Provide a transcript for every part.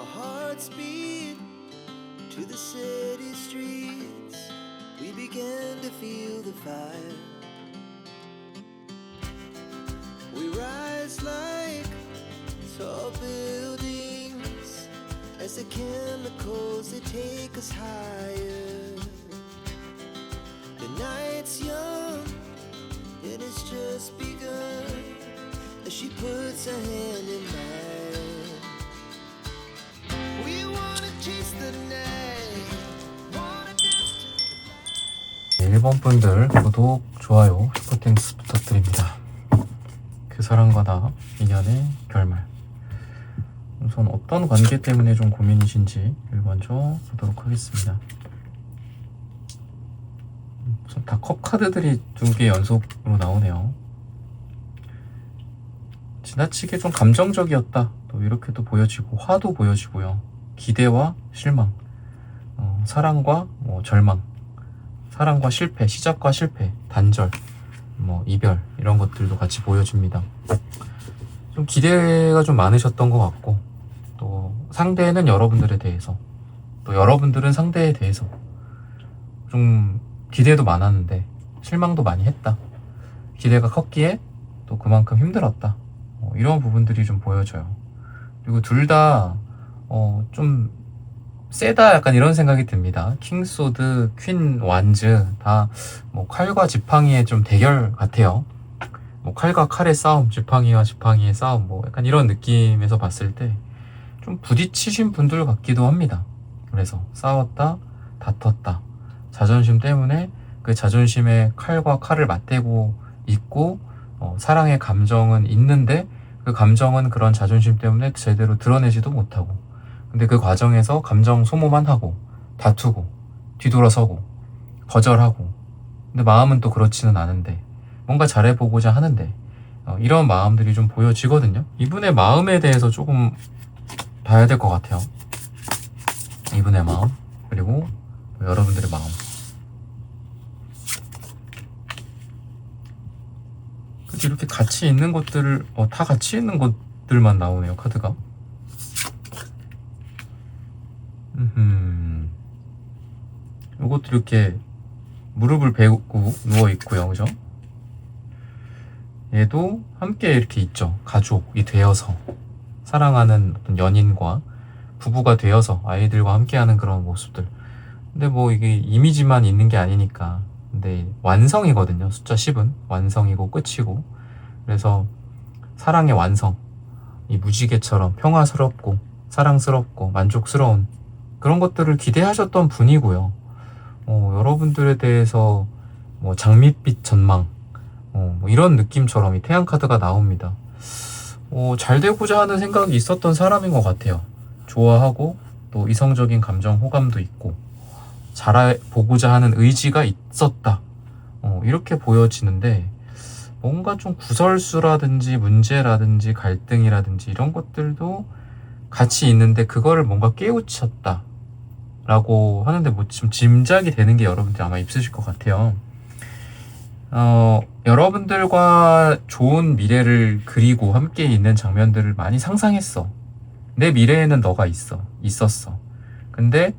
Our hearts beat to the city streets. We began to feel the fire. We rise like tall buildings as the chemicals they take us higher. The night's young and it's just begun as she puts her hand in mine. We wanna chase the night, wanna dance to the 일본 분들 구독, 좋아요, 슈퍼땡스 부탁드립니다. 그 사람과 나 인연의 결말. 우선 어떤 관계 때문에 좀 고민이신지 먼저 보도록 하겠습니다. 우선 다 컵 카드들이 2개 연속으로 나오네요. 지나치게 좀 감정적이었다, 또 이렇게도 보여지고, 화도 보여지고요. 기대와 실망, 사랑과 절망, 사랑과 실패, 시작과 실패, 단절, 이별, 이런 것들도 같이 보여집니다. 좀 기대가 좀 많으셨던 것 같고, 또 상대는 여러분들에 대해서, 또 여러분들은 상대에 대해서 좀 기대도 많았는데 실망도 많이 했다. 기대가 컸기에 또 그만큼 힘들었다. 이런 부분들이 좀 보여져요. 그리고 둘 다 좀 세다, 약간 이런 생각이 듭니다. 킹소드, 퀸 완즈 다 칼과 지팡이의 좀 대결 같아요. 칼과 칼의 싸움, 지팡이와 지팡이의 싸움, 약간 이런 느낌에서 봤을 때 좀 부딪히신 분들 같기도 합니다. 그래서 싸웠다, 다퉜다, 자존심 때문에 그 자존심에 칼과 칼을 맞대고 있고, 사랑의 감정은 있는데 그 감정은 그런 자존심 때문에 제대로 드러내지도 못하고, 근데 그 과정에서 감정 소모만 하고, 다투고, 뒤돌아서고, 거절하고, 근데 마음은 또 그렇지는 않은데, 뭔가 잘해보고자 하는데, 이런 마음들이 좀 보여지거든요. 이분의 마음에 대해서 조금 봐야 될 것 같아요. 이분의 마음, 그리고 여러분들의 마음. 이렇게 같이 있는 것들을 다 같이 있는 것들만 나오네요, 카드가. 이것도 이렇게 무릎을 베고 누워 있고요, 그죠? 얘도 함께 이렇게 있죠. 가족이 되어서, 사랑하는 어떤 연인과 부부가 되어서 아이들과 함께하는 그런 모습들. 근데 이게 이미지만 있는 게 아니니까. 근데 완성이거든요. 숫자 10은 완성이고 끝이고. 그래서 사랑의 완성, 이 무지개처럼 평화스럽고 사랑스럽고 만족스러운 그런 것들을 기대하셨던 분이고요. 여러분들에 대해서 장밋빛 전망, 이런 느낌처럼 이 태양 카드가 나옵니다. 잘 되고자 하는 생각이 있었던 사람인 것 같아요. 좋아하고 또 이성적인 감정 호감도 있고 잘해보고자 하는 의지가 있었다. 이렇게 보여지는데, 뭔가 좀 구설수라든지 문제라든지 갈등이라든지 이런 것들도 같이 있는데 그거를 뭔가 깨우쳤다 라고 하는데, 좀 짐작이 되는 게 여러분들 아마 있으실 것 같아요. 여러분들과 좋은 미래를 그리고 함께 있는 장면들을 많이 상상했어. 내 미래에는 너가 있었어. 근데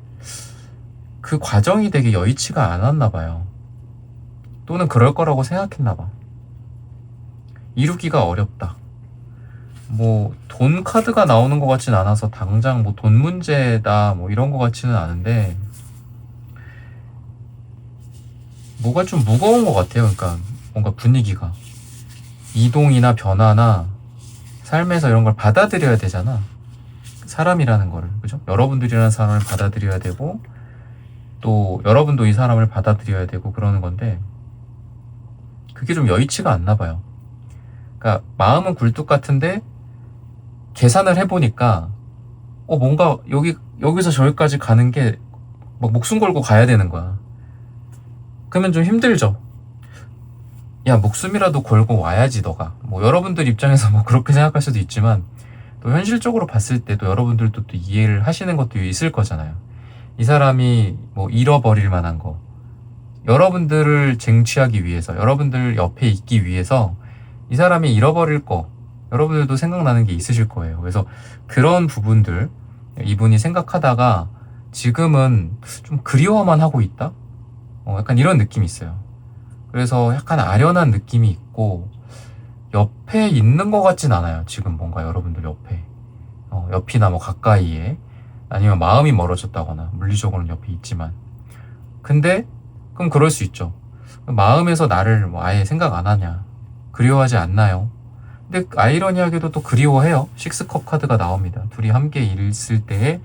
그 과정이 되게 여의치가 않았나 봐요. 또는 그럴 거라고 생각했나 봐. 이루기가 어렵다. 돈 카드가 나오는 것 같진 않아서 당장 돈 문제다 이런 것 같지는 않은데, 뭐가 좀 무거운 것 같아요. 그러니까 뭔가 분위기가, 이동이나 변화나 삶에서 이런 걸 받아들여야 되잖아. 사람이라는 거를, 그죠? 여러분들이라는 사람을 받아들여야 되고, 또 여러분도 이 사람을 받아들여야 되고 그러는 건데, 그게 좀 여의치가 않나 봐요. 그러니까 마음은 굴뚝 같은데 계산을 해보니까 뭔가 여기서 저기까지 가는 게 목숨 걸고 가야 되는 거야. 그러면 좀 힘들죠. 야, 목숨이라도 걸고 와야지 너가. 여러분들 입장에서 그렇게 생각할 수도 있지만, 또 현실적으로 봤을 때도 여러분들도 또 이해를 하시는 것도 있을 거잖아요. 이 사람이 잃어버릴 만한 거, 여러분들을 쟁취하기 위해서, 여러분들 옆에 있기 위해서 이 사람이 잃어버릴 거, 여러분들도 생각나는 게 있으실 거예요. 그래서 그런 부분들, 이분이 생각하다가 지금은 좀 그리워만 하고 있다? 약간 이런 느낌이 있어요. 그래서 약간 아련한 느낌이 있고 옆에 있는 것 같진 않아요. 지금 뭔가 여러분들 옆에 옆이나 뭐 가까이에, 아니면 마음이 멀어졌다거나, 물리적으로는 옆에 있지만. 근데 그럼 그럴 수 있죠. 마음에서 나를 뭐 아예 생각 안 하냐, 그리워하지 않나요? 근데 아이러니하게도 또 그리워해요. 식스컵 카드가 나옵니다. 둘이 함께 있을 때의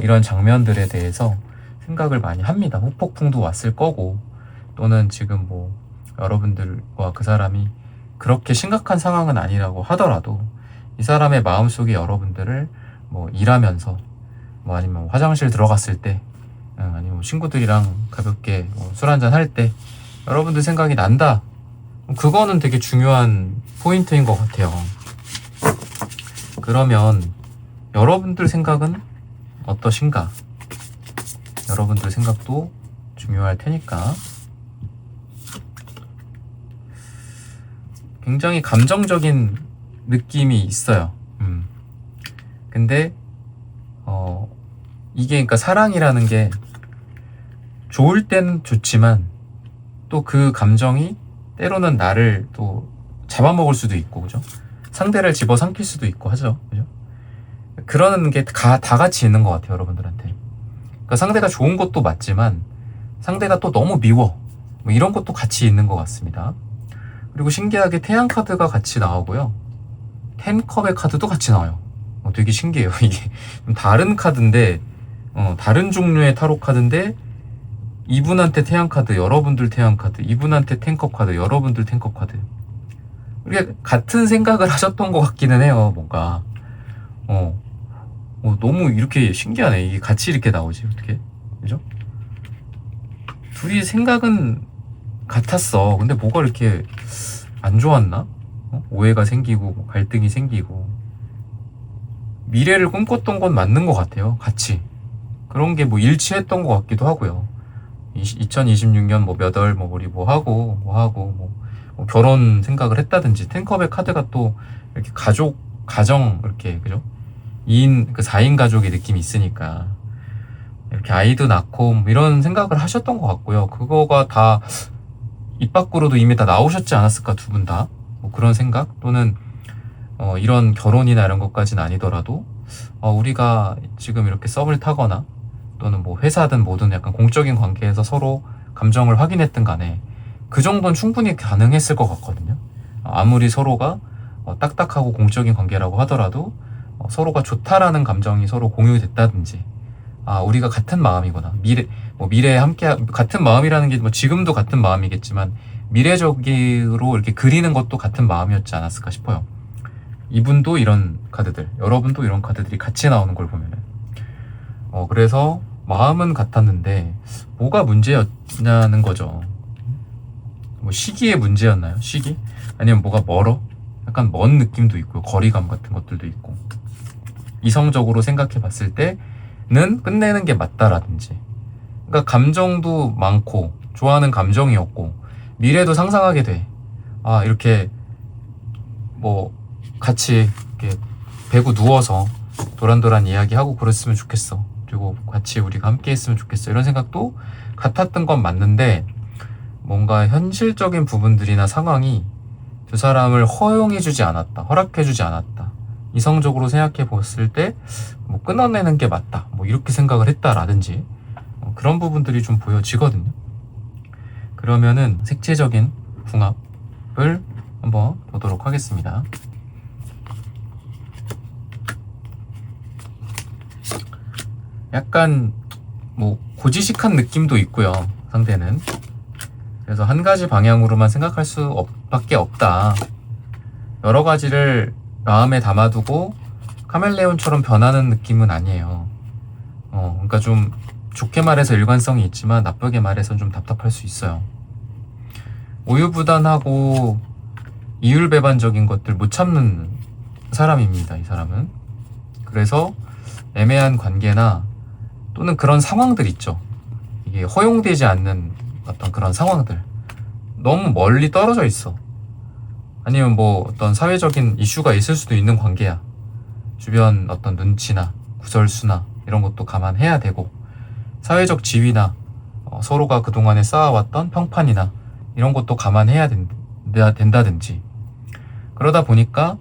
이런 장면들에 대해서 생각을 많이 합니다. 후폭풍도 왔을 거고, 또는 지금 뭐 여러분들과 그 사람이 그렇게 심각한 상황은 아니라고 하더라도 이 사람의 마음속에 여러분들을 뭐 일하면서, 뭐 아니면 화장실 들어갔을 때, 아니면 친구들이랑 가볍게 술 한잔 할 때 여러분들 생각이 난다. 그거는 되게 중요한 포인트인 것 같아요. 그러면 여러분들 생각은 어떠신가? 여러분들 생각도 중요할 테니까. 굉장히 감정적인 느낌이 있어요. 근데 이게 그러니까 사랑이라는 게 좋을 때는 좋지만 또 그 감정이 때로는 나를 또 잡아먹을 수도 있고, 그죠? 상대를 집어삼킬 수도 있고 하죠, 그죠? 그러는 게 다 같이 있는 것 같아요, 여러분들한테. 그러니까 상대가 좋은 것도 맞지만 상대가 또 너무 미워, 뭐 이런 것도 같이 있는 것 같습니다. 그리고 신기하게 태양 카드가 같이 나오고요, 10컵의 카드도 같이 나와요. 되게 신기해요. 이게 좀 다른 카드인데, 다른 종류의 타로 카드인데, 이분한테 태양 카드, 여러분들 태양 카드, 이분한테 10컵 카드, 여러분들 10컵 카드. 이게 같은 생각을 하셨던 것 같기는 해요. 뭔가 너무 이렇게 신기하네. 이게 같이 이렇게 나오지 어떻게, 그죠? 둘이 생각은 같았어. 근데 뭐가 이렇게 안 좋았나? 오해가 생기고 갈등이 생기고. 미래를 꿈꿨던 건 맞는 것 같아요. 같이 그런 게 뭐 일치했던 것 같기도 하고요. 2026년 뭐 몇 월 뭐 우리 뭐 하고 뭐 결혼 생각을 했다든지, 10컵의 카드가 또 이렇게 가정 이렇게, 그죠? 2인, 그 4인 가족의 느낌이 있으니까 이렇게 아이도 낳고 뭐 이런 생각을 하셨던 것 같고요. 그거가 다 입 밖으로도 이미 다 나오셨지 않았을까, 두 분 다. 뭐 그런 생각, 또는 이런 결혼이나 이런 것까지는 아니더라도 우리가 지금 이렇게 썸을 타거나, 또는 뭐 회사든 뭐든 약간 공적인 관계에서 서로 감정을 확인했든 간에 그 정도는 충분히 가능했을 것 같거든요. 아무리 서로가 딱딱하고 공적인 관계라고 하더라도 서로가 좋다라는 감정이 서로 공유됐다든지, 우리가 같은 마음이구나, 미래에 함께 같은 마음이라는 게 뭐 지금도 같은 마음이겠지만 미래적으로 이렇게 그리는 것도 같은 마음이었지 않았을까 싶어요. 이분도 이런 카드들, 여러분도 이런 카드들이 같이 나오는 걸 보면은 그래서 마음은 같았는데 뭐가 문제였냐는 거죠. 뭐 시기의 문제였나요? 시기? 아니면 뭐가 멀어? 약간 먼 느낌도 있고, 거리감 같은 것들도 있고, 이성적으로 생각해 봤을 때는 끝내는 게 맞다라든지. 그러니까 감정도 많고 좋아하는 감정이었고 미래도 상상하게 돼. 이렇게 뭐 같이 이렇게 베고 누워서 도란도란 이야기하고 그랬으면 좋겠어, 그리고 같이 우리가 함께 했으면 좋겠어, 이런 생각도 같았던 건 맞는데, 뭔가 현실적인 부분들이나 상황이 두 사람을 허용해주지 않았다, 허락해주지 않았다, 이성적으로 생각해 봤을 때 뭐 끊어내는 게 맞다, 뭐 이렇게 생각을 했다라든지, 그런 부분들이 좀 보여지거든요. 그러면은 색채적인 궁합을 한번 보도록 하겠습니다. 약간 뭐 고지식한 느낌도 있고요, 상대는. 그래서 한 가지 방향으로만 생각할 수밖에 없다. 여러 가지를 마음에 담아두고 카멜레온처럼 변하는 느낌은 아니에요. 그러니까 좀 좋게 말해서 일관성이 있지만 나쁘게 말해서 좀 답답할 수 있어요. 우유부단하고 이율배반적인 것들 못 참는 사람입니다, 이 사람은. 그래서 애매한 관계나 또는 그런 상황들 있죠. 이게 허용되지 않는 어떤 그런 상황들, 너무 멀리 떨어져 있어. 아니면 뭐 어떤 사회적인 이슈가 있을 수도 있는 관계야. 주변 어떤 눈치나 구설수나 이런 것도 감안해야 되고, 사회적 지위나 서로가 그동안에 쌓아왔던 평판이나 이런 것도 감안해야 된다든지, 그러다 보니까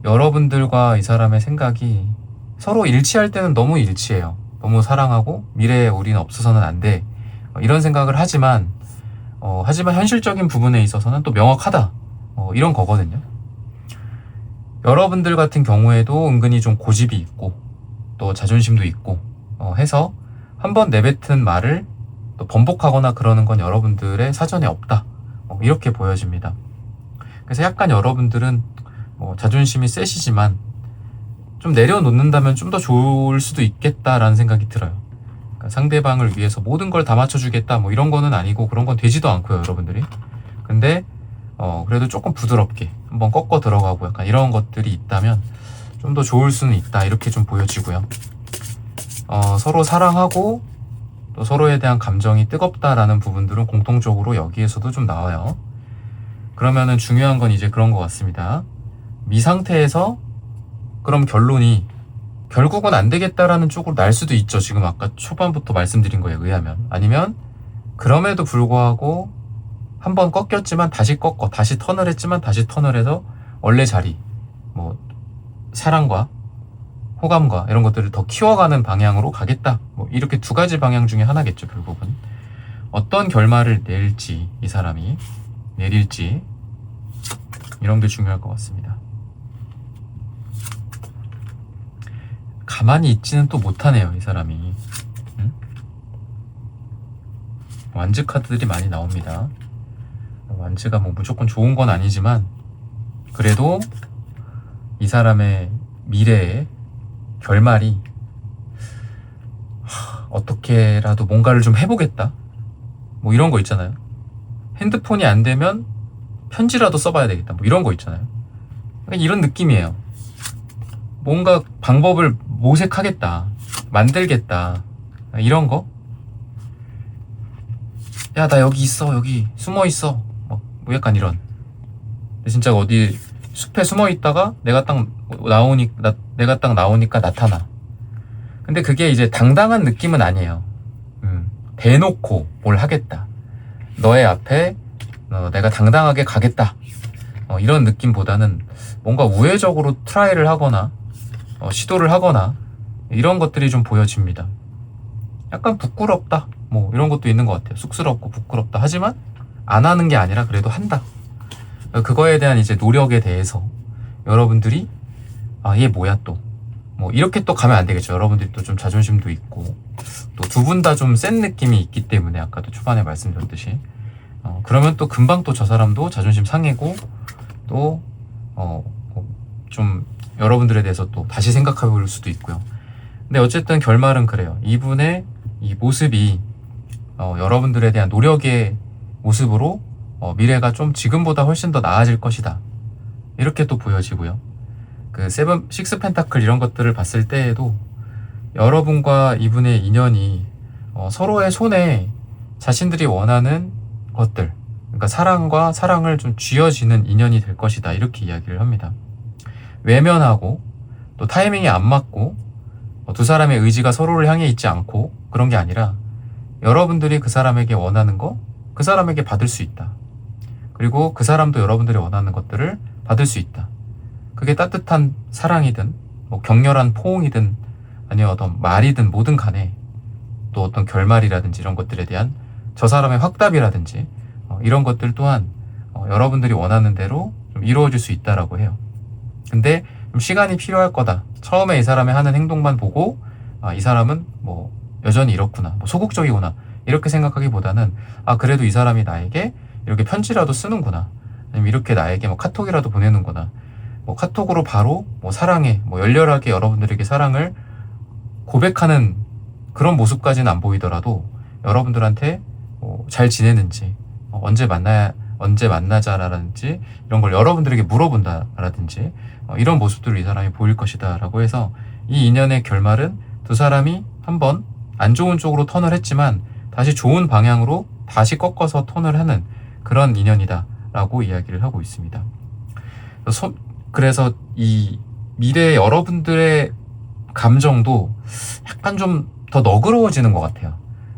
여러분들과 이 사람의 생각이 서로 일치할 때는 너무 일치해요. 너무 사랑하고 미래에 우리는 없어서는 안 돼, 이런 생각을 하지만 현실적인 부분에 있어서는 또 명확하다, 이런 거거든요. 여러분들 같은 경우에도 은근히 좀 고집이 있고 또 자존심도 있고 해서 한번 내뱉은 말을 또 번복하거나 그러는 건 여러분들의 사전에 없다, 이렇게 보여집니다. 그래서 약간 여러분들은 자존심이 세시지만 좀 내려놓는다면 좀 더 좋을 수도 있겠다라는 생각이 들어요. 그러니까 상대방을 위해서 모든 걸 다 맞춰주겠다 뭐 이런 거는 아니고, 그런 건 되지도 않고요, 여러분들이. 근데 그래도 조금 부드럽게 한번 꺾어 들어가고 약간 이런 것들이 있다면 좀 더 좋을 수는 있다, 이렇게 좀 보여지고요. 서로 사랑하고 또 서로에 대한 감정이 뜨겁다라는 부분들은 공통적으로 여기에서도 좀 나와요. 그러면은 중요한 건 이제 그런 것 같습니다. 이 상태에서 그럼 결론이 결국은 안 되겠다라는 쪽으로 날 수도 있죠. 지금 아까 초반부터 말씀드린 거에 의하면. 아니면 그럼에도 불구하고 한번 꺾였지만 다시 꺾어, 다시 턴을 했지만 다시 턴을 해서 원래 자리, 뭐 사랑과 호감과 이런 것들을 더 키워가는 방향으로 가겠다, 뭐 이렇게 두 가지 방향 중에 하나겠죠. 결국은 어떤 결말을 낼지, 이 사람이 내릴지, 이런 게 중요할 것 같습니다. 가만히 있지는 또 못하네요, 이 사람이. 완즈 카드들이 많이 나옵니다. 완즈가 뭐 무조건 좋은 건 아니지만 그래도 이 사람의 미래의 결말이 어떻게라도 뭔가를 좀 해보겠다, 뭐 이런 거 있잖아요. 핸드폰이 안 되면 편지라도 써봐야 되겠다, 뭐 이런 거 있잖아요. 이런 느낌이에요. 뭔가 방법을 모색하겠다, 만들겠다, 이런 거. 야, 나 여기 있어, 여기 숨어 있어, 뭐 약간 이런. 진짜 어디 숲에 숨어 있다가 내가 딱 나오니까 나타나. 근데 그게 이제 당당한 느낌은 아니에요. 대놓고 뭘 하겠다, 너의 앞에 내가 당당하게 가겠다, 이런 느낌보다는 뭔가 우회적으로 트라이를 하거나 시도를 하거나 이런 것들이 좀 보여집니다. 약간 부끄럽다, 뭐 이런 것도 있는 것 같아요. 쑥스럽고 부끄럽다 하지만 안 하는 게 아니라 그래도 한다. 그거에 대한 이제 노력에 대해서 여러분들이 얘 뭐야 또, 뭐 이렇게 또 가면 안 되겠죠. 여러분들이 또 좀 자존심도 있고 또 두 분 다 좀 센 느낌이 있기 때문에 아까도 초반에 말씀드렸듯이 그러면 또 금방 또 저 사람도 자존심 상해고 또 좀 여러분들에 대해서 또 다시 생각해 볼 수도 있고요. 근데 어쨌든 결말은 그래요. 이분의 이 모습이 여러분들에 대한 노력의 모습으로 미래가 좀 지금보다 훨씬 더 나아질 것이다, 이렇게 또 보여지고요. 그 식스 펜타클 이런 것들을 봤을 때에도 여러분과 이분의 인연이 서로의 손에 자신들이 원하는 것들, 그러니까 사랑과 사랑을 좀 쥐어지는 인연이 될 것이다, 이렇게 이야기를 합니다. 외면하고 또 타이밍이 안 맞고 두 사람의 의지가 서로를 향해 있지 않고 그런 게 아니라 여러분들이 그 사람에게 원하는 거 그 사람에게 받을 수 있다. 그리고 그 사람도 여러분들이 원하는 것들을 받을 수 있다. 그게 따뜻한 사랑이든 뭐 격렬한 포옹이든 아니면 어떤 말이든 뭐든 간에 또 어떤 결말이라든지 이런 것들에 대한 저 사람의 확답이라든지 이런 것들 또한 여러분들이 원하는 대로 좀 이루어질 수 있다라고 해요. 근데 좀 시간이 필요할 거다. 처음에 이 사람이 하는 행동만 보고 이 사람은 뭐 여전히 이렇구나, 뭐 소극적이구나, 이렇게 생각하기보다는 그래도 이 사람이 나에게 이렇게 편지라도 쓰는구나, 아니면 이렇게 나에게 뭐 카톡이라도 보내는구나, 뭐 카톡으로 바로 뭐 사랑해, 뭐 열렬하게 여러분들에게 사랑을 고백하는 그런 모습까지는 안 보이더라도 여러분들한테 잘 지내는지, 언제 만나자라든지 이런 걸 여러분들에게 물어본다라든지 이런 모습들을 이 사람이 보일 것이다 라고 해서 이 인연의 결말은 두 사람이 한번 안 좋은 쪽으로 턴을 했지만 다시 좋은 방향으로 다시 꺾어서 턴을 하는 그런 인연이다 라고 이야기를 하고 있습니다. 그래서 이 미래의 여러분들의 감정도 약간 좀 더 너그러워지는 것 같아요.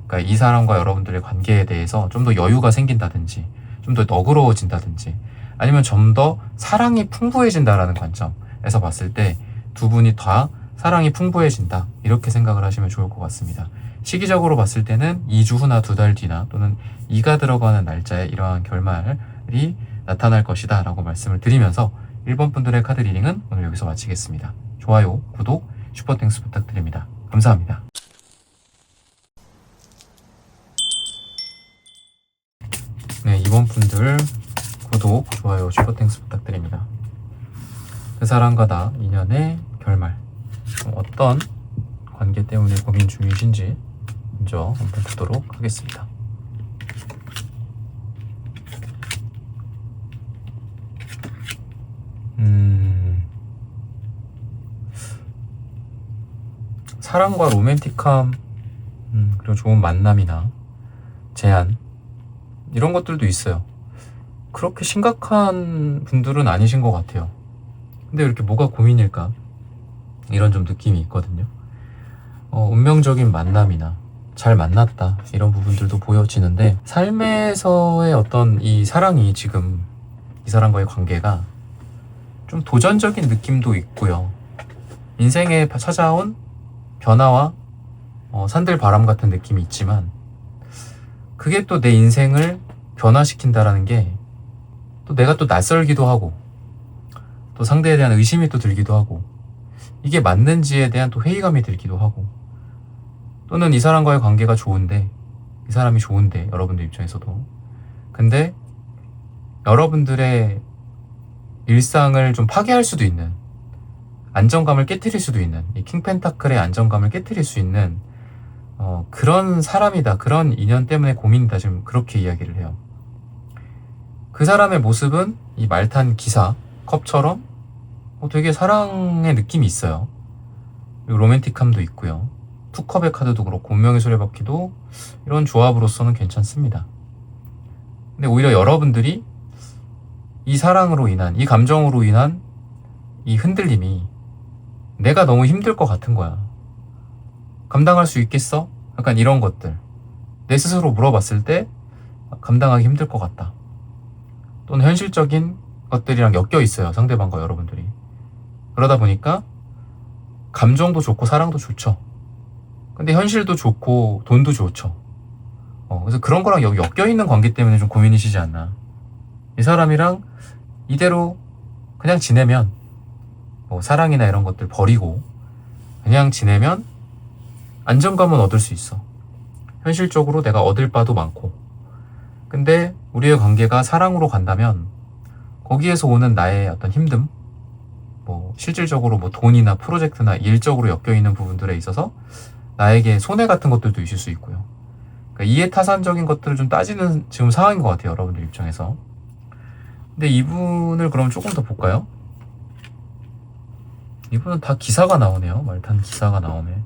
그러니까 이 사람과 여러분들의 관계에 대해서 좀 더 여유가 생긴다든지 좀 더 너그러워진다든지 아니면 좀 더 사랑이 풍부해진다라는 관점에서 봤을 때 두 분이 다 사랑이 풍부해진다 이렇게 생각을 하시면 좋을 것 같습니다. 시기적으로 봤을 때는 2주 후나 2달 뒤나 또는 2가 들어가는 날짜에 이러한 결말이 나타날 것이다 라고 말씀을 드리면서 1번 분들의 카드 리딩은 오늘 여기서 마치겠습니다. 좋아요, 구독, 슈퍼땡스 부탁드립니다. 감사합니다. 네, 2번 분들 구독, 좋아요, 슈퍼땡스 부탁드립니다. 그 사람과 나 인연의 결말, 어떤 관계 때문에 고민 중이신지 먼저 한번 보도록 하겠습니다. 사랑과 로맨틱함, 그리고 좋은 만남이나 제안 이런 것들도 있어요. 그렇게 심각한 분들은 아니신 것 같아요. 근데 왜 이렇게 뭐가 고민일까? 이런 좀 느낌이 있거든요. 운명적인 만남이나 잘 만났다 이런 부분들도 보여지는데 삶에서의 어떤 이 사랑이 지금 이 사람과의 관계가 좀 도전적인 느낌도 있고요. 인생에 찾아온 변화와 산들바람 같은 느낌이 있지만 그게 또 내 인생을 변화시킨다라는 게 또 내가 또 낯설기도 하고 또 상대에 대한 의심이 또 들기도 하고 이게 맞는지에 대한 또 회의감이 들기도 하고 또는 이 사람과의 관계가 좋은데 이 사람이 좋은데 여러분들 입장에서도 근데 여러분들의 일상을 좀 파괴할 수도 있는 안정감을 깨트릴 수도 있는 이 킹펜타클의 안정감을 깨트릴 수 있는 그런 사람이다 그런 인연 때문에 고민이다 지금 그렇게 이야기를 해요. 그 사람의 모습은 이 말탄 기사 컵처럼 되게 사랑의 느낌이 있어요. 그리고 로맨틱함도 있고요. 투컵의 카드도 그렇고 운명의 수레바퀴도 이런 조합으로서는 괜찮습니다. 근데 오히려 여러분들이 이 사랑으로 인한 이 감정으로 인한 이 흔들림이 내가 너무 힘들 것 같은 거야. 감당할 수 있겠어? 약간 이런 것들 내 스스로 물어봤을 때 감당하기 힘들 것 같다. 또는 현실적인 것들이랑 엮여 있어요. 상대방과 여러분들이. 그러다 보니까 감정도 좋고 사랑도 좋죠. 근데 현실도 좋고 돈도 좋죠. 그래서 그런 거랑 여기 엮여 있는 관계 때문에 좀 고민이시지 않나. 이 사람이랑 이대로 그냥 지내면 사랑이나 이런 것들 버리고 그냥 지내면 안정감은 얻을 수 있어. 현실적으로 내가 얻을 바도 많고 근데 우리의 관계가 사랑으로 간다면 거기에서 오는 나의 어떤 힘듦 실질적으로 돈이나 프로젝트나 일적으로 엮여있는 부분들에 있어서 나에게 손해 같은 것들도 있을 수 있고요. 그러니까 이해타산적인 것들을 좀 따지는 지금 상황인 것 같아요. 여러분들 입장에서. 근데 이분을 그럼 조금 더 볼까요? 이분은 다 기사가 나오네요. 말탄 기사가 나오네.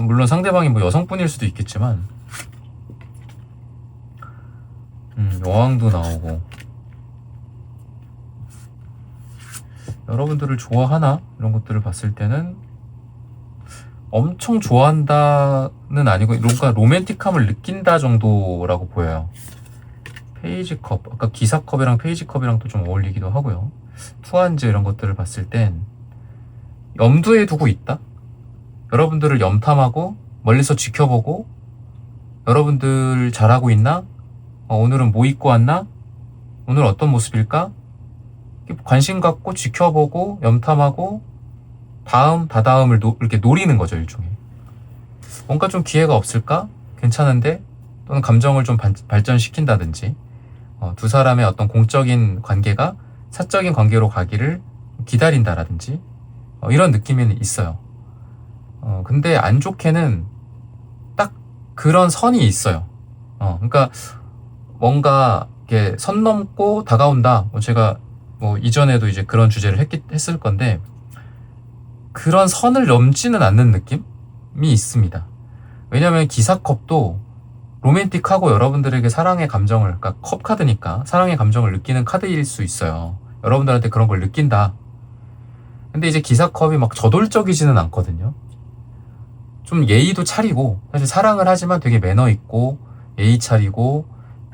물론 상대방이 여성분일 수도 있겠지만 여왕도 나오고 여러분들을 좋아하나? 이런 것들을 봤을 때는 엄청 좋아한다는 아니고 뭔가 로맨틱함을 느낀다 정도라고 보여요. 페이지컵, 아까 기사컵이랑 페이지컵이랑 또 좀 어울리기도 하고요. 투한즈 이런 것들을 봤을 땐 염두에 두고 있다? 여러분들을 염탐하고 멀리서 지켜보고 여러분들 잘하고 있나? 오늘은 뭐 입고 왔나? 오늘 어떤 모습일까? 관심 갖고 지켜보고 염탐하고 다다음을 이렇게 노리는 거죠. 일종의 뭔가 좀 기회가 없을까? 괜찮은데? 또는 감정을 좀 발전시킨다든지 두 사람의 어떤 공적인 관계가 사적인 관계로 가기를 기다린다라든지 이런 느낌이 있어요. 근데 안 좋게는 딱 그런 선이 있어요. 그러니까 뭔가 이렇게 선 넘고 다가온다. 제가 이전에도 이제 그런 주제를 했을 건데 그런 선을 넘지는 않는 느낌이 있습니다. 왜냐면 기사컵도 로맨틱하고 여러분들에게 사랑의 감정을, 그러니까 컵 카드니까 사랑의 감정을 느끼는 카드일 수 있어요. 여러분들한테 그런 걸 느낀다. 근데 이제 기사컵이 막 저돌적이지는 않거든요. 좀 예의도 차리고, 사실 사랑을 하지만 되게 매너 있고 예의 차리고,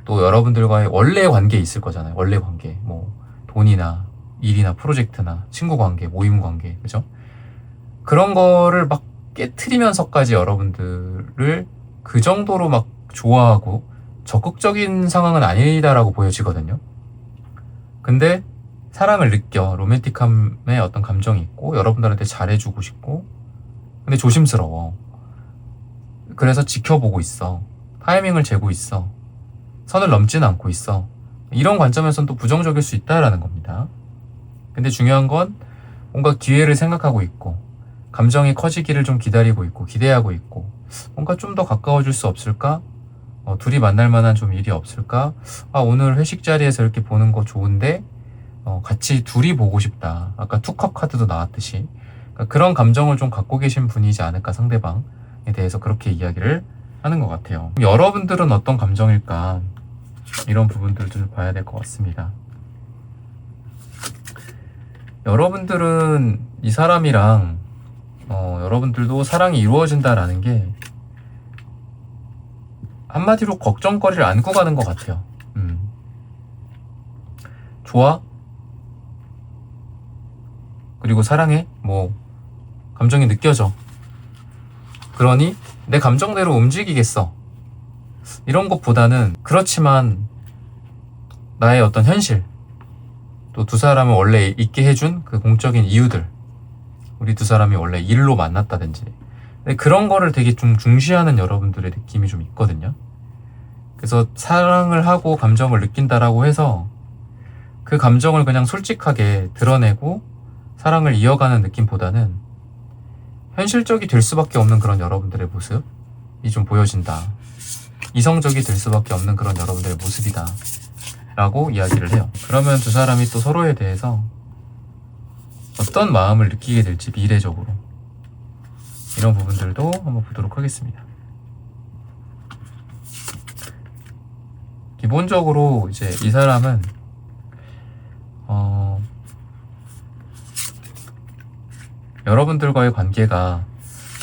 또 여러분들과의 원래 관계 있을 거잖아요. 원래 관계, 뭐 돈이나 일이나 프로젝트나 친구 관계, 모임 관계, 그죠? 그런 거를 막 깨트리면서까지 여러분들을 그 정도로 막 좋아하고 적극적인 상황은 아니다라고 보여지거든요. 근데 사랑을 느껴, 로맨틱함의 어떤 감정이 있고 여러분들한테 잘해주고 싶고, 근데 조심스러워. 그래서 지켜보고 있어. 타이밍을 재고 있어. 선을 넘지는 않고 있어. 이런 관점에서는 또 부정적일 수 있다라는 겁니다. 근데 중요한 건 뭔가 기회를 생각하고 있고, 감정이 커지기를 좀 기다리고 있고 기대하고 있고, 뭔가 좀 더 가까워질 수 없을까? 둘이 만날 만한 좀 일이 없을까? 아, 오늘 회식 자리에서 이렇게 보는 거 좋은데 같이 둘이 보고 싶다. 아까 투컵 카드도 나왔듯이, 그러니까 그런 감정을 좀 갖고 계신 분이지 않을까, 상대방에 대해서 그렇게 이야기를 하는 것 같아요. 여러분들은 어떤 감정일까? 이런 부분들을 봐야 될 것 같습니다. 여러분들은 이 사람이랑 여러분들도 사랑이 이루어진다라는 게 한마디로 걱정거리를 안고 가는 것 같아요. 좋아? 그리고 사랑해? 뭐 감정이 느껴져. 그러니 내 감정대로 움직이겠어. 이런 것보다는 그렇지만 나의 어떤 현실, 또 두 사람을 원래 있게 해준 그 공적인 이유들, 우리 두 사람이 원래 일로 만났다든지, 그런 거를 되게 좀 중시하는 여러분들의 느낌이 좀 있거든요. 그래서 사랑을 하고 감정을 느낀다라고 해서 그 감정을 그냥 솔직하게 드러내고 사랑을 이어가는 느낌보다는 현실적이 될 수밖에 없는 그런 여러분들의 모습이 좀 보여진다. 이성적이 될 수밖에 없는 그런 여러분들의 모습이다 라고 이야기를 해요. 그러면 두 사람이 또 서로에 대해서 어떤 마음을 느끼게 될지, 미래적으로 이런 부분들도 한번 보도록 하겠습니다. 기본적으로 이제 이 사람은 여러분들과의 관계가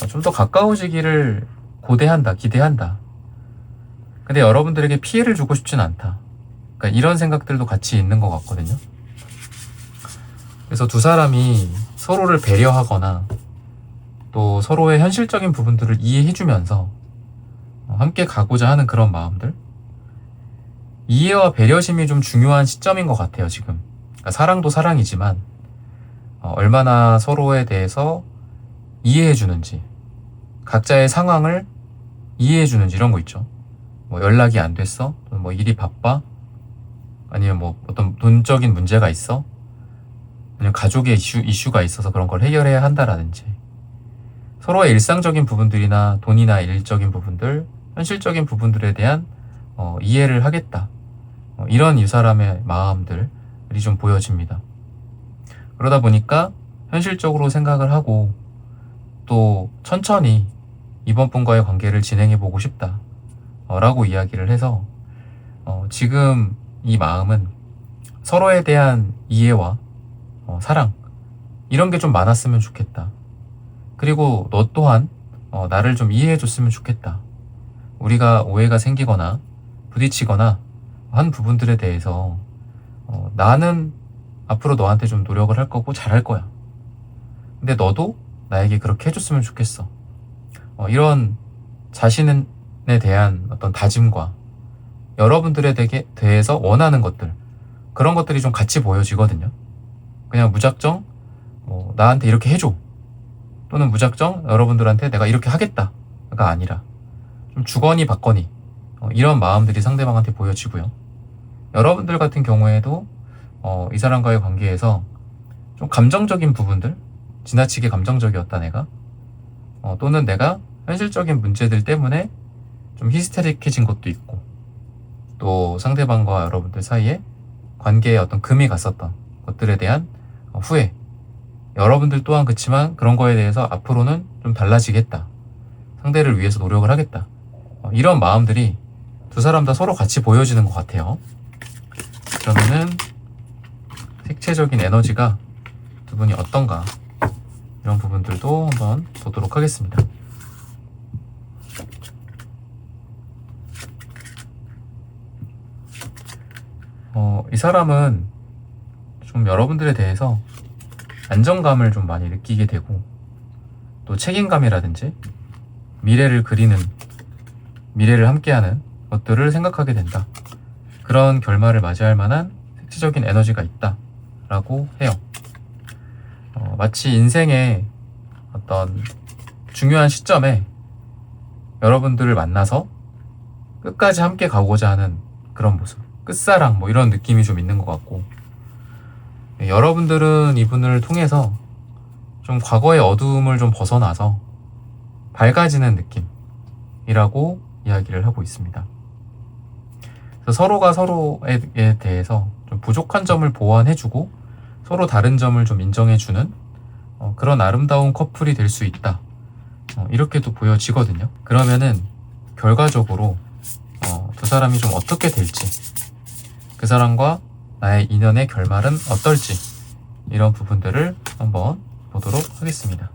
좀 더 가까워지기를 고대한다, 기대한다. 근데 여러분들에게 피해를 주고 싶진 않다. 그러니까 이런 생각들도 같이 있는 것 같거든요. 그래서 두 사람이 서로를 배려하거나 또 서로의 현실적인 부분들을 이해해주면서 함께 가고자 하는 그런 마음들, 이해와 배려심이 좀 중요한 시점인 것 같아요, 지금. 그러니까 사랑도 사랑이지만 얼마나 서로에 대해서 이해해주는지, 각자의 상황을 이해해주는지, 이런 거 있죠. 뭐 연락이 안 됐어? 뭐 일이 바빠? 아니면 뭐 어떤 돈적인 문제가 있어? 아니면 가족의 이슈가 있어서 그런 걸 해결해야 한다라든지, 서로의 일상적인 부분들이나 돈이나 일적인 부분들, 현실적인 부분들에 대한 이해를 하겠다. 이런 이 사람의 마음들이 좀 보여집니다. 그러다 보니까 현실적으로 생각을 하고 또 천천히 이번 분과의 관계를 진행해보고 싶다 라고 이야기를 해서 지금 이 마음은 서로에 대한 이해와 사랑, 이런 게 좀 많았으면 좋겠다. 그리고 너 또한 나를 좀 이해해줬으면 좋겠다. 우리가 오해가 생기거나 부딪히거나 한 부분들에 대해서 나는 앞으로 너한테 좀 노력을 할 거고 잘할 거야. 근데 너도 나에게 그렇게 해줬으면 좋겠어. 이런 자신에 대한 어떤 다짐과 여러분들에 대해서 원하는 것들, 그런 것들이 좀 같이 보여지거든요. 그냥 무작정 나한테 이렇게 해줘, 또는 무작정 여러분들한테 내가 이렇게 하겠다가 아니라 좀 주거니 받거니 이런 마음들이 상대방한테 보여지고요. 여러분들 같은 경우에도 이 사람과의 관계에서 좀 감정적인 부분들, 지나치게 감정적이었다 내가, 또는 내가 현실적인 문제들 때문에 좀 히스테릭해진 것도 있고, 또 상대방과 여러분들 사이에 관계에 어떤 금이 갔었던 것들에 대한 후회, 여러분들 또한 그렇지만 그런 거에 대해서 앞으로는 좀 달라지겠다, 상대를 위해서 노력을 하겠다, 이런 마음들이 두 사람 다 서로 같이 보여지는 것 같아요. 그러면은 색채적인 에너지가 두 분이 어떤가 이런 부분들도 한번 보도록 하겠습니다. 이 사람은 좀 여러분들에 대해서 안정감을 좀 많이 느끼게 되고, 또 책임감이라든지 미래를 그리는, 미래를 함께하는 것들을 생각하게 된다. 그런 결말을 맞이할 만한 색지적인 에너지가 있다 라고 해요. 마치 인생의 어떤 중요한 시점에 여러분들을 만나서 끝까지 함께 가고자 하는 그런 모습, 끝사랑 뭐 이런 느낌이 좀 있는 것 같고, 여러분들은 이분을 통해서 좀 과거의 어두움을 좀 벗어나서 밝아지는 느낌이라고 이야기를 하고 있습니다. 그래서 서로가 서로에 대해서 좀 부족한 점을 보완해주고 서로 다른 점을 좀 인정해주는 그런 아름다운 커플이 될 수 있다, 이렇게도 보여지거든요. 그러면은 결과적으로 두 사람이 좀 어떻게 될지, 그 사람과 나의 인연의 결말은 어떨지, 이런 부분들을 한번 보도록 하겠습니다.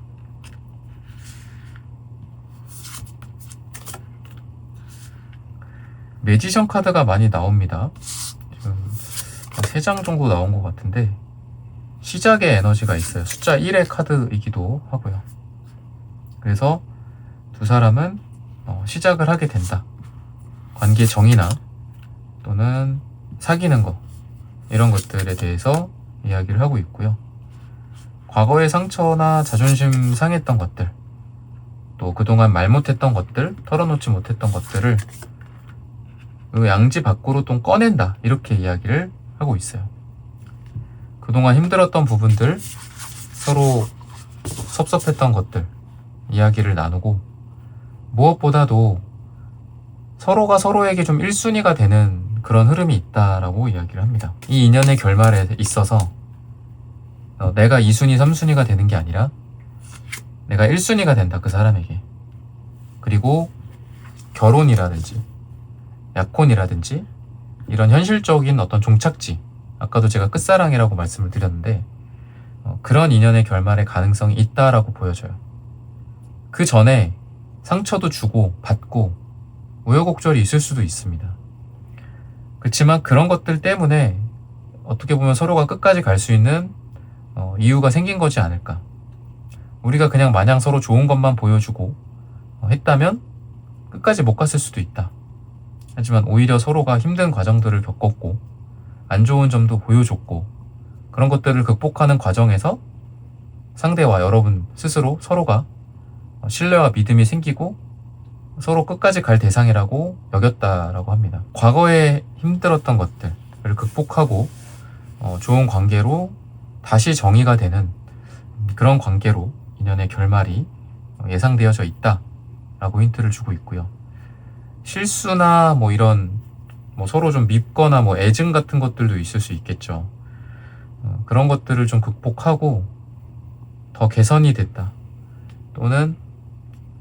매지션 카드가 많이 나옵니다. 지금 3장 정도 나온 것 같은데, 시작의 에너지가 있어요. 숫자 1의 카드이기도 하고요. 그래서 두 사람은 시작을 하게 된다. 관계 정의나 또는 사귀는 거, 이런 것들에 대해서 이야기를 하고 있고요. 과거의 상처나 자존심 상했던 것들, 또 그동안 말 못했던 것들, 털어놓지 못했던 것들을 그 양지 밖으로 또 꺼낸다, 이렇게 이야기를 하고 있어요. 그동안 힘들었던 부분들, 서로 섭섭했던 것들 이야기를 나누고, 무엇보다도 서로가 서로에게 좀 1순위가 되는 그런 흐름이 있다라고 이야기를 합니다. 이 인연의 결말에 있어서 내가 2순위, 3순위가 되는 게 아니라 내가 1순위가 된다, 그 사람에게. 그리고 결혼이라든지 약혼이라든지 이런 현실적인 어떤 종착지, 아까도 제가 끝사랑이라고 말씀을 드렸는데 그런 인연의 결말의 가능성이 있다라고 보여져요. 그 전에 상처도 주고 받고 우여곡절이 있을 수도 있습니다. 그렇지만 그런 것들 때문에 어떻게 보면 서로가 끝까지 갈 수 있는 이유가 생긴 거지 않을까. 우리가 그냥 마냥 서로 좋은 것만 보여주고 했다면 끝까지 못 갔을 수도 있다. 하지만 오히려 서로가 힘든 과정들을 겪었고 안 좋은 점도 보여줬고, 그런 것들을 극복하는 과정에서 상대와 여러분 스스로 서로가 신뢰와 믿음이 생기고 서로 끝까지 갈 대상이라고 여겼다라고 합니다. 과거에 힘들었던 것들을 극복하고 좋은 관계로 다시 정의가 되는 그런 관계로 인연의 결말이 예상되어져 있다라고 힌트를 주고 있고요. 실수나 뭐 이런 서로 좀 밉거나 애증 같은 것들도 있을 수 있겠죠. 그런 것들을 좀 극복하고 더 개선이 됐다, 또는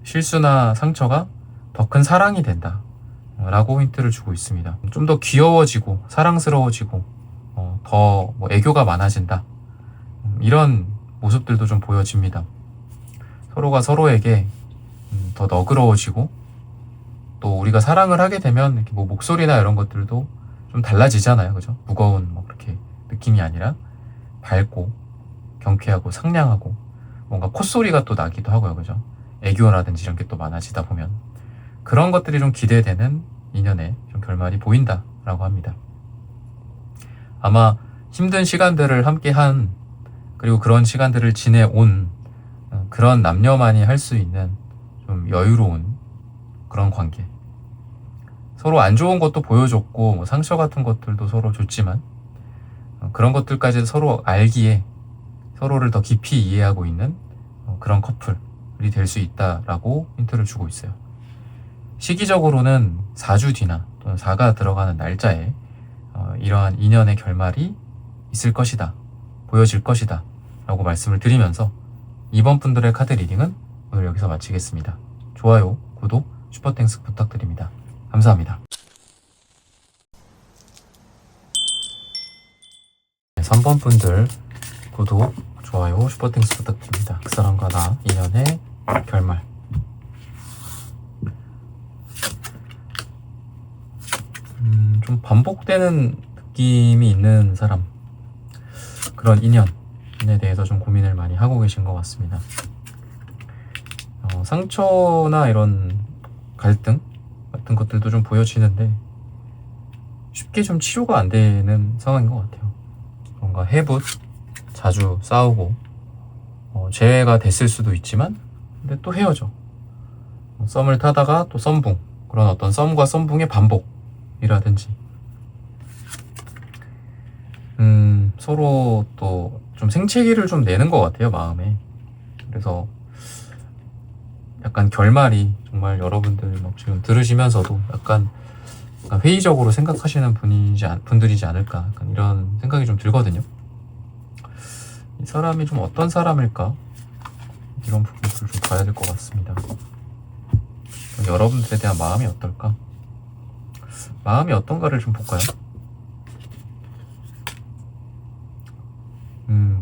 실수나 상처가 더 큰 사랑이 된다 라고 힌트를 주고 있습니다. 좀 더 귀여워지고 사랑스러워지고 더 애교가 많아진다, 이런 모습들도 좀 보여집니다. 서로가 서로에게 더 너그러워지고, 또 우리가 사랑을 하게 되면 이렇게 목소리나 이런 것들도 좀 달라지잖아요, 그죠? 무거운 그렇게 느낌이 아니라 밝고 경쾌하고 상냥하고, 뭔가 콧소리가 또 나기도 하고요, 그죠? 애교라든지 이런 게 또 많아지다 보면 그런 것들이 좀 기대되는 인연의 좀 결말이 보인다라고 합니다. 아마 힘든 시간들을 함께한, 그리고 그런 시간들을 지내온 그런 남녀만이 할 수 있는 좀 여유로운 그런 관계. 서로 안 좋은 것도 보여줬고 상처 같은 것들도 서로 줬지만 그런 것들까지 서로 알기에 서로를 더 깊이 이해하고 있는 그런 커플이 될 수 있다라고 힌트를 주고 있어요. 시기적으로는 4주 뒤나 또는 4가 들어가는 날짜에 이러한 인연의 결말이 있을 것이다, 보여질 것이다 라고 말씀을 드리면서 이번 분들의 카드 리딩은 오늘 여기서 마치겠습니다. 좋아요, 구독, 슈퍼땡스 부탁드립니다. 감사합니다. 3번 분들 구독, 좋아요, 슈퍼땡스 부탁드립니다. 그 사람과 나 인연의 결말. 좀 반복되는 느낌이 있는 사람, 그런 인연에 대해서 좀 고민을 많이 하고 계신 것 같습니다. 상처나 이런 갈등 같은 것들도 좀 보여지는데 쉽게 좀 치료가 안 되는 상황인 것 같아요. 뭔가 해붓, 자주 싸우고 재회가 됐을 수도 있지만 근데 또 헤어져. 썸을 타다가 또 썸붕, 그런 어떤 썸과 썸붕의 반복이라든지 서로 또 좀 생채기를 좀 내는 것 같아요, 마음에. 그래서 약간 결말이 정말 여러분들 막 지금 들으시면서도 약간 회의적으로 생각하시는 분들이지 않을까, 약간 이런 생각이 좀 들거든요. 이 사람이 좀 어떤 사람일까, 이런 부분들을 좀 봐야 될 것 같습니다. 여러분들에 대한 마음이 어떨까, 마음이 어떤가를 좀 볼까요?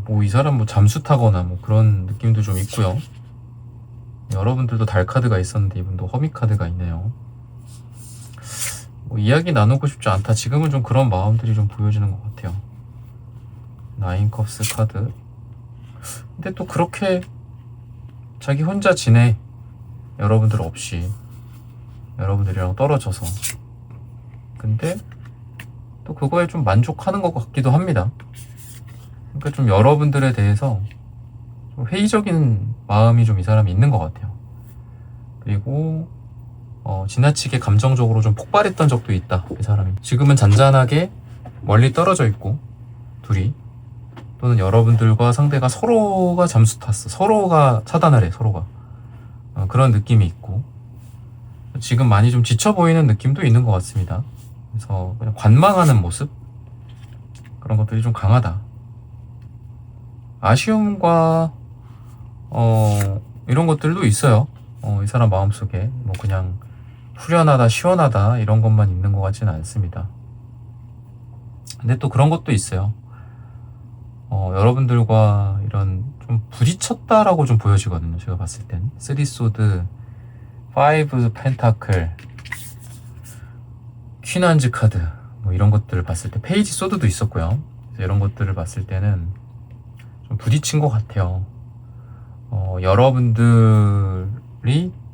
뭐 이 사람 뭐 잠수 타거나 뭐 그런 느낌도 좀 있고요. 여러분들도 달 카드가 있었는데 이분도 허미 카드가 있네요. 뭐 이야기 나누고 싶지 않다, 지금은 좀 그런 마음들이 좀 보여지는 것 같아요. 나인 컵스 카드. 근데 또 그렇게 자기 혼자 지내, 여러분들 없이, 여러분들이랑 떨어져서. 근데 또 그거에 좀 만족하는 것 같기도 합니다. 그러니까 좀 여러분들에 대해서 좀 회의적인 마음이 좀 이 사람이 있는 것 같아요. 그리고 지나치게 감정적으로 좀 폭발했던 적도 있다, 이 사람이. 지금은 잔잔하게 멀리 떨어져 있고, 둘이, 또는 여러분들과 상대가 서로가 잠수 탔어, 서로가 차단을 해, 서로가. 그런 느낌이 있고, 지금 많이 좀 지쳐 보이는 느낌도 있는 것 같습니다. 그래서 그냥 관망하는 모습, 그런 것들이 좀 강하다. 아쉬움과 이런 것들도 있어요. 이 사람 마음속에 뭐 그냥 후련하다, 시원하다 이런 것만 있는 것 같지는 않습니다. 근데 또 그런 것도 있어요. 여러분들과 이런 좀 부딪혔다라고 좀 보여지거든요, 제가 봤을 땐. 3 소드, 5 펜타클, 퀸한즈 카드, 뭐 이런 것들을 봤을 때, 페이지 소드도 있었고요. 그래서 이런 것들을 봤을 때는 좀 부딪힌 것 같아요. 여러분들이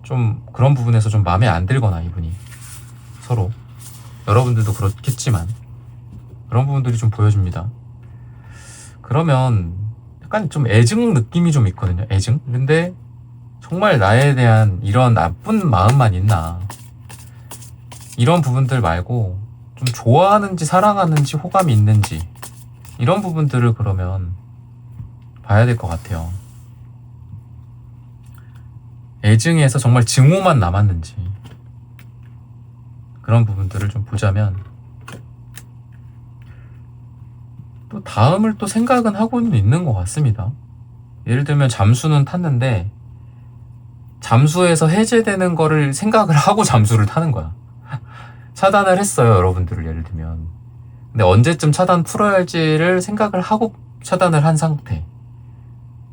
좀 그런 부분에서 좀 마음에 안 들거나, 이분이 서로, 여러분들도 그렇겠지만 그런 부분들이 좀 보여집니다. 그러면 약간 좀 애증 느낌이 좀 있거든요, 애증. 근데 정말 나에 대한 이런 나쁜 마음만 있나, 이런 부분들 말고 좀 좋아하는지 사랑하는지 호감이 있는지, 이런 부분들을 그러면 봐야 될 것 같아요. 애증에서 정말 증오만 남았는지, 그런 부분들을 좀 보자면, 또 다음을 또 생각은 하고는 있는 것 같습니다. 예를 들면 잠수는 탔는데 잠수에서 해제되는 거를 생각을 하고 잠수를 타는 거야. 차단을 했어요, 여러분들을 예를 들면. 근데 언제쯤 차단 풀어야 할지를 생각을 하고 차단을 한 상태.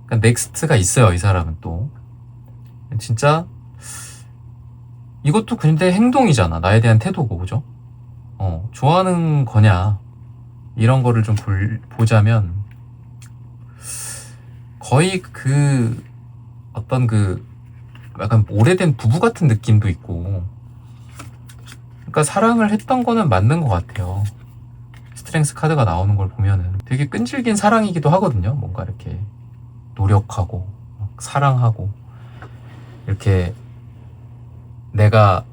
그러니까 넥스트가 있어요, 이 사람은. 또 진짜 이것도 근데 행동이잖아, 나에 대한 태도고, 그죠? 좋아하는 거냐, 이런 거를 좀 보자면 거의 그 어떤 그 약간 오래된 부부 같은 느낌도 있고, 그러니까 사랑을 했던 거는 맞는 것 같아요. 스트렝스 카드가 나오는 걸 보면은 되게 끈질긴 사랑이기도 하거든요. 뭔가 이렇게 노력하고 사랑하고, 이렇게 내가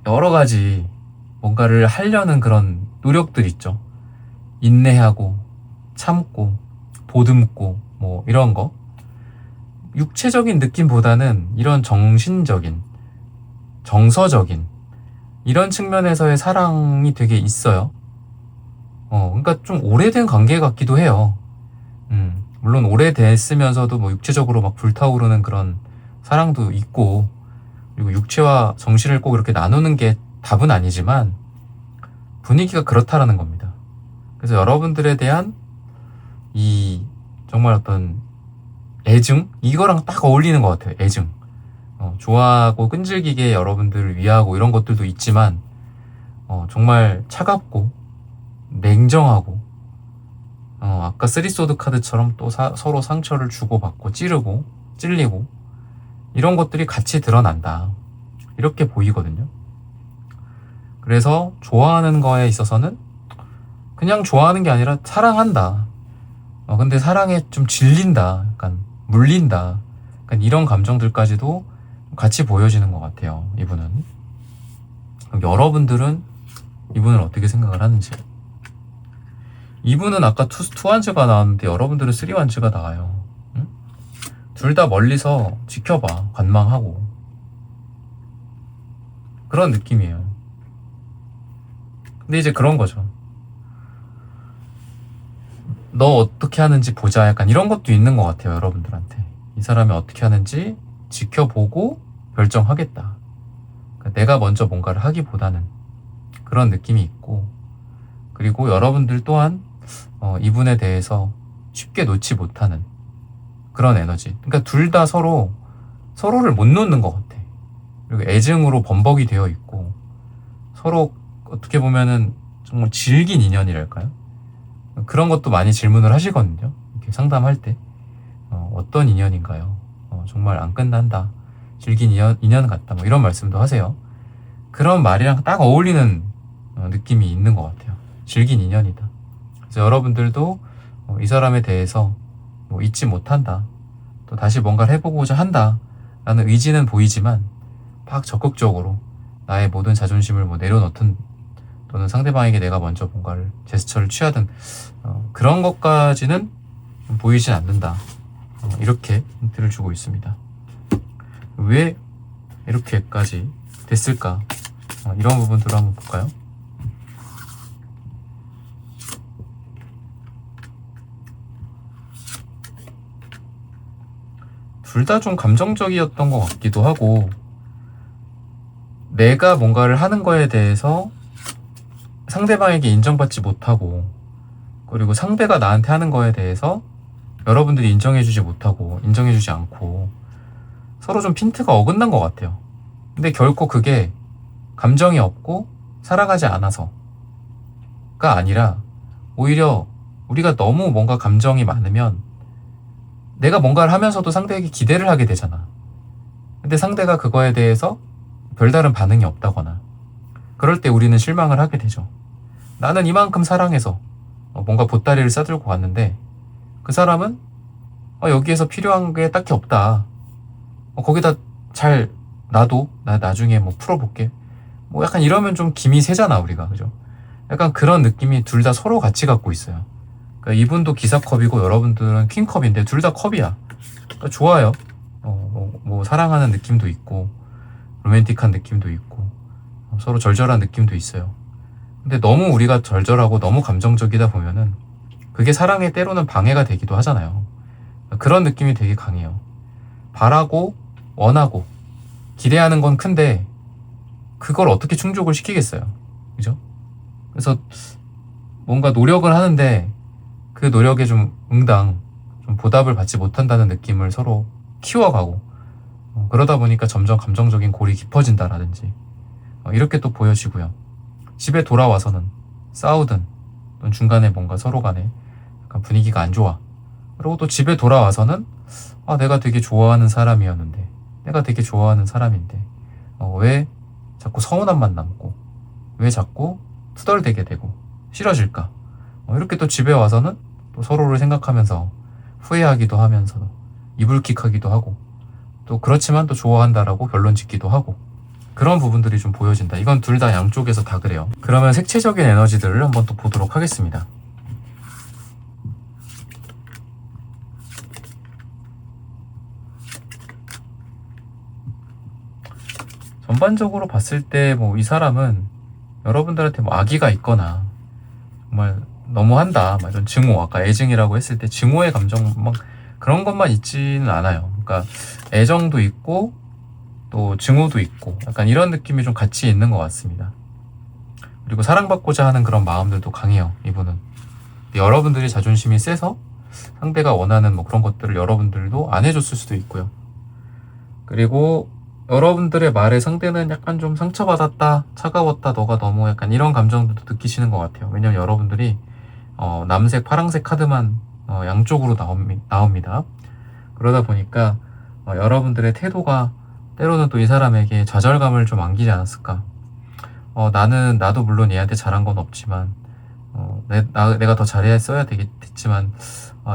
여러 가지 뭔가를 하려는 그런 노력들 있죠. 인내하고 참고 보듬고 뭐 이런 거, 육체적인 느낌보다는 이런 정신적인, 정서적인 이런 측면에서의 사랑이 되게 있어요. 그러니까 좀 오래된 관계 같기도 해요. 물론 오래됐으면서도 뭐 육체적으로 막 불타오르는 그런 사랑도 있고, 그리고 육체와 정신을 꼭 이렇게 나누는 게 답은 아니지만 분위기가 그렇다라는 겁니다. 그래서 여러분들에 대한 이 정말 어떤 애증? 이거랑 딱 어울리는 것 같아요. 애증. 좋아하고 끈질기게 여러분들을 위하고 이런 것들도 있지만 정말 차갑고 냉정하고 아까 쓰리소드 카드처럼 또 서로 상처를 주고받고 찌르고 찔리고 이런 것들이 같이 드러난다. 이렇게 보이거든요. 그래서 좋아하는 거에 있어서는 그냥 좋아하는 게 아니라 사랑한다. 근데 사랑에 좀 질린다. 약간 물린다. 약간 이런 감정들까지도 같이 보여지는 것 같아요. 이분은. 그럼 여러분들은 이분을 어떻게 생각을 하는지. 이분은 아까 투원즈가 나왔는데 여러분들은 쓰리원즈가 나와요. 응? 둘 다 멀리서 지켜봐. 관망하고. 그런 느낌이에요. 근데 이제 그런 거죠. 너 어떻게 하는지 보자. 약간 이런 것도 있는 것 같아요. 여러분들한테. 이 사람이 어떻게 하는지 지켜보고 결정하겠다. 그러니까 내가 먼저 뭔가를 하기보다는 그런 느낌이 있고, 그리고 여러분들 또한 이분에 대해서 쉽게 놓지 못하는 그런 에너지. 그러니까 둘 다 서로를 못 놓는 것 같아. 그리고 애증으로 범벅이 되어 있고 서로 어떻게 보면은 정말 질긴 인연이랄까요? 그런 것도 많이 질문을 하시거든요. 이렇게 상담할 때 어떤 인연인가요? 정말 안 끝난다. 질긴 인연 같다. 뭐 이런 말씀도 하세요. 그런 말이랑 딱 어울리는 느낌이 있는 것 같아요. 질긴 인연이다. 그래서 여러분들도 이 사람에 대해서 뭐 잊지 못한다. 또 다시 뭔가를 해보고자 한다. 라는 의지는 보이지만 막 적극적으로 나의 모든 자존심을 뭐 내려놓든 또는 상대방에게 내가 먼저 뭔가를 제스처를 취하든 그런 것까지는 보이진 않는다. 이렇게 힌트를 주고 있습니다. 왜 이렇게까지 됐을까? 이런 부분들을 한번 볼까요? 둘 다 좀 감정적이었던 것 같기도 하고, 내가 뭔가를 하는 거에 대해서 상대방에게 인정받지 못하고, 그리고 상대가 나한테 하는 거에 대해서 여러분들이 인정해주지 못하고 인정해주지 않고 서로 좀 핀트가 어긋난 것 같아요. 근데 결코 그게 감정이 없고 사랑하지 않아서가 아니라 오히려 우리가 너무 뭔가 감정이 많으면 내가 뭔가를 하면서도 상대에게 기대를 하게 되잖아. 근데 상대가 그거에 대해서 별다른 반응이 없다거나 그럴 때 우리는 실망을 하게 되죠. 나는 이만큼 사랑해서 뭔가 보따리를 싸들고 갔는데 그 사람은 여기에서 필요한 게 딱히 없다. 거기다 잘 놔둬. 나 나중에 뭐 풀어볼게. 뭐 약간 이러면 좀 김이 새잖아 우리가. 그죠? 약간 그런 느낌이 둘 다 서로 같이 갖고 있어요. 그러니까 이분도 기사컵이고 여러분들은 퀸컵인데 둘 다 컵이야. 그러니까 좋아요. 뭐 사랑하는 느낌도 있고 로맨틱한 느낌도 있고 서로 절절한 느낌도 있어요. 근데 너무 우리가 절절하고 너무 감정적이다 보면은 그게 사랑에 때로는 방해가 되기도 하잖아요. 그런 느낌이 되게 강해요. 바라고 원하고 기대하는 건 큰데 그걸 어떻게 충족을 시키겠어요. 그죠? 그래서 뭔가 노력을 하는데 그 노력에 좀 응당, 좀 보답을 받지 못한다는 느낌을 서로 키워가고 그러다 보니까 점점 감정적인 골이 깊어진다라든지 이렇게 또 보여지고요. 집에 돌아와서는 싸우든 또는 중간에 뭔가 서로 간에 약간 분위기가 안 좋아. 그리고 또 집에 돌아와서는 내가 되게 좋아하는 사람이었는데 내가 되게 좋아하는 사람인데 왜 자꾸 서운함만 남고 왜 자꾸 투덜대게 되고 싫어질까? 이렇게 또 집에 와서는 또 서로를 생각하면서 후회하기도 하면서 이불킥하기도 하고 또 그렇지만 또 좋아한다라고 결론 짓기도 하고 그런 부분들이 좀 보여진다. 이건 둘 다 양쪽에서 다 그래요. 그러면 색채적인 에너지들을 한번 또 보도록 하겠습니다. 전반적으로 봤을 때 뭐 이 사람은 여러분들한테 뭐 악의가 있거나 정말 너무한다 막 이런 증오, 아까 애증이라고 했을 때 증오의 감정 막 그런 것만 있지는 않아요. 그러니까 애정도 있고 또 증오도 있고 약간 이런 느낌이 좀 같이 있는 것 같습니다. 그리고 사랑받고자 하는 그런 마음들도 강해요. 이분은 여러분들이 자존심이 세서 상대가 원하는 뭐 그런 것들을 여러분들도 안 해줬을 수도 있고요. 그리고 여러분들의 말에 상대는 약간 좀 상처받았다, 차가웠다, 너가 너무 약간 이런 감정들도 느끼시는 것 같아요. 왜냐면 여러분들이 남색, 파랑색 카드만 양쪽으로 나옵니다. 그러다 보니까 여러분들의 태도가 때로는 또 이 사람에게 좌절감을 좀 안기지 않았을까. 나도 물론 얘한테 잘한 건 없지만 내가 더 잘했어야 됐지만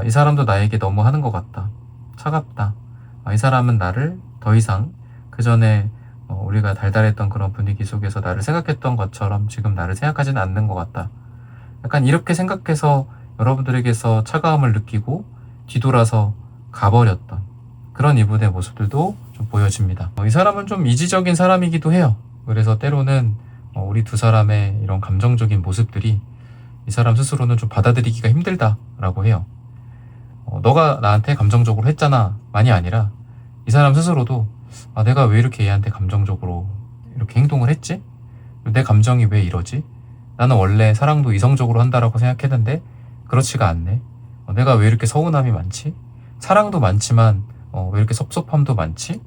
이 사람도 나에게 너무 하는 것 같다. 차갑다. 이 사람은 나를 더 이상 그 전에 우리가 달달했던 그런 분위기 속에서 나를 생각했던 것처럼 지금 나를 생각하지는 않는 것 같다. 약간 이렇게 생각해서 여러분들에게서 차가움을 느끼고 뒤돌아서 가버렸던 그런 이분의 모습들도 좀 보여집니다. 이 사람은 좀 이지적인 사람이기도 해요. 그래서 때로는 우리 두 사람의 이런 감정적인 모습들이 이 사람 스스로는 좀 받아들이기가 힘들다라고 해요. 너가 나한테 감정적으로 했잖아 만이 아니라 이 사람 스스로도 내가 왜 이렇게 얘한테 감정적으로 이렇게 행동을 했지? 내 감정이 왜 이러지? 나는 원래 사랑도 이성적으로 한다라고 생각했는데 그렇지가 않네. 내가 왜 이렇게 서운함이 많지? 사랑도 많지만 왜 이렇게 섭섭함도 많지?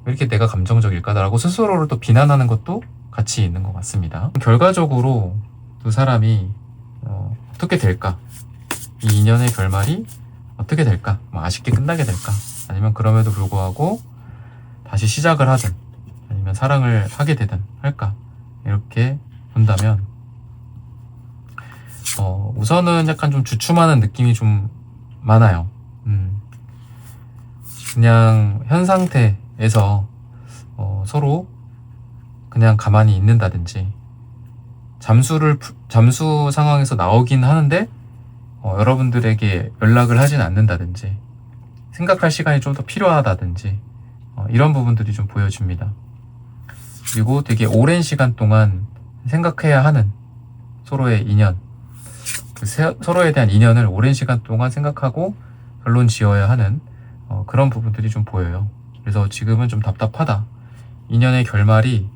왜 이렇게 내가 감정적일까라고 스스로를 또 비난하는 것도 같이 있는 것 같습니다. 결과적으로 두 사람이 어떻게 될까? 이 인연의 결말이 어떻게 될까? 아쉽게 끝나게 될까? 아니면 그럼에도 불구하고 다시 시작을 하든 아니면 사랑을 하게 되든 할까? 이렇게 본다면 우선은 약간 좀 주춤하는 느낌이 좀 많아요. 그냥 현 상태에서 서로 그냥 가만히 있는다든지 잠수 상황에서 나오긴 하는데 여러분들에게 연락을 하진 않는다든지 생각할 시간이 좀 더 필요하다든지 이런 부분들이 좀 보여집니다. 그리고 되게 오랜 시간 동안 생각해야 하는 서로의 인연, 서로에 대한 인연을 오랜 시간 동안 생각하고 결론 지어야 하는 그런 부분들이 좀 보여요. 그래서 지금은 좀 답답하다. 인연의 결말이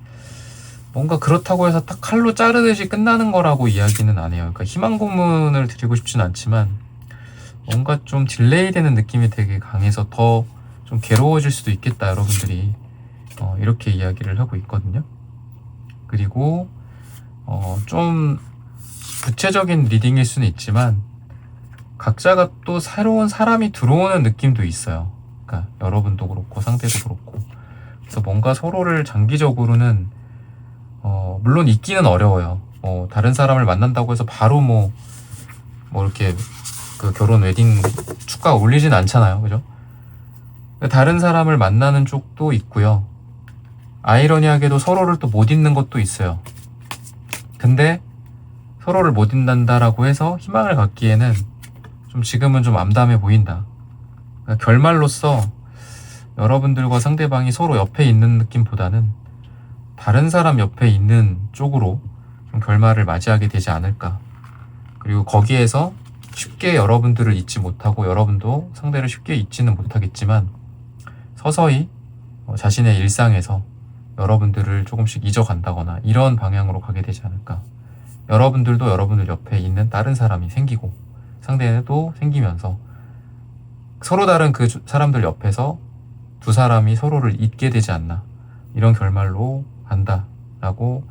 뭔가 그렇다고 해서 딱 칼로 자르듯이 끝나는 거라고 이야기는 안 해요. 그러니까 희망 고문을 드리고 싶진 않지만 뭔가 좀 딜레이 되는 느낌이 되게 강해서 더 좀 괴로워질 수도 있겠다 여러분들이 이렇게 이야기를 하고 있거든요. 그리고 좀 구체적인 리딩일 수는 있지만 각자가 또 새로운 사람이 들어오는 느낌도 있어요. 그러니까 여러분도 그렇고 상대도 그렇고 그래서 뭔가 서로를 장기적으로는 물론 있기는 어려워요. 다른 사람을 만난다고 해서 바로 뭐 이렇게 그 결혼 웨딩 축가 올리진 않잖아요. 그죠? 다른 사람을 만나는 쪽도 있고요. 아이러니하게도 서로를 또 못 잊는 것도 있어요. 근데 서로를 못 잊는다라고 해서 희망을 갖기에는 좀 지금은 좀 암담해 보인다. 그러니까 결말로서 여러분들과 상대방이 서로 옆에 있는 느낌보다는 다른 사람 옆에 있는 쪽으로 좀 결말을 맞이하게 되지 않을까. 그리고 거기에서 쉽게 여러분들을 잊지 못하고 여러분도 상대를 쉽게 잊지는 못하겠지만 서서히 자신의 일상에서 여러분들을 조금씩 잊어간다거나 이런 방향으로 가게 되지 않을까. 여러분들도 여러분들 옆에 있는 다른 사람이 생기고 상대도 생기면서 서로 다른 그 사람들 옆에서 두 사람이 서로를 잊게 되지 않나. 이런 결말로 간다라고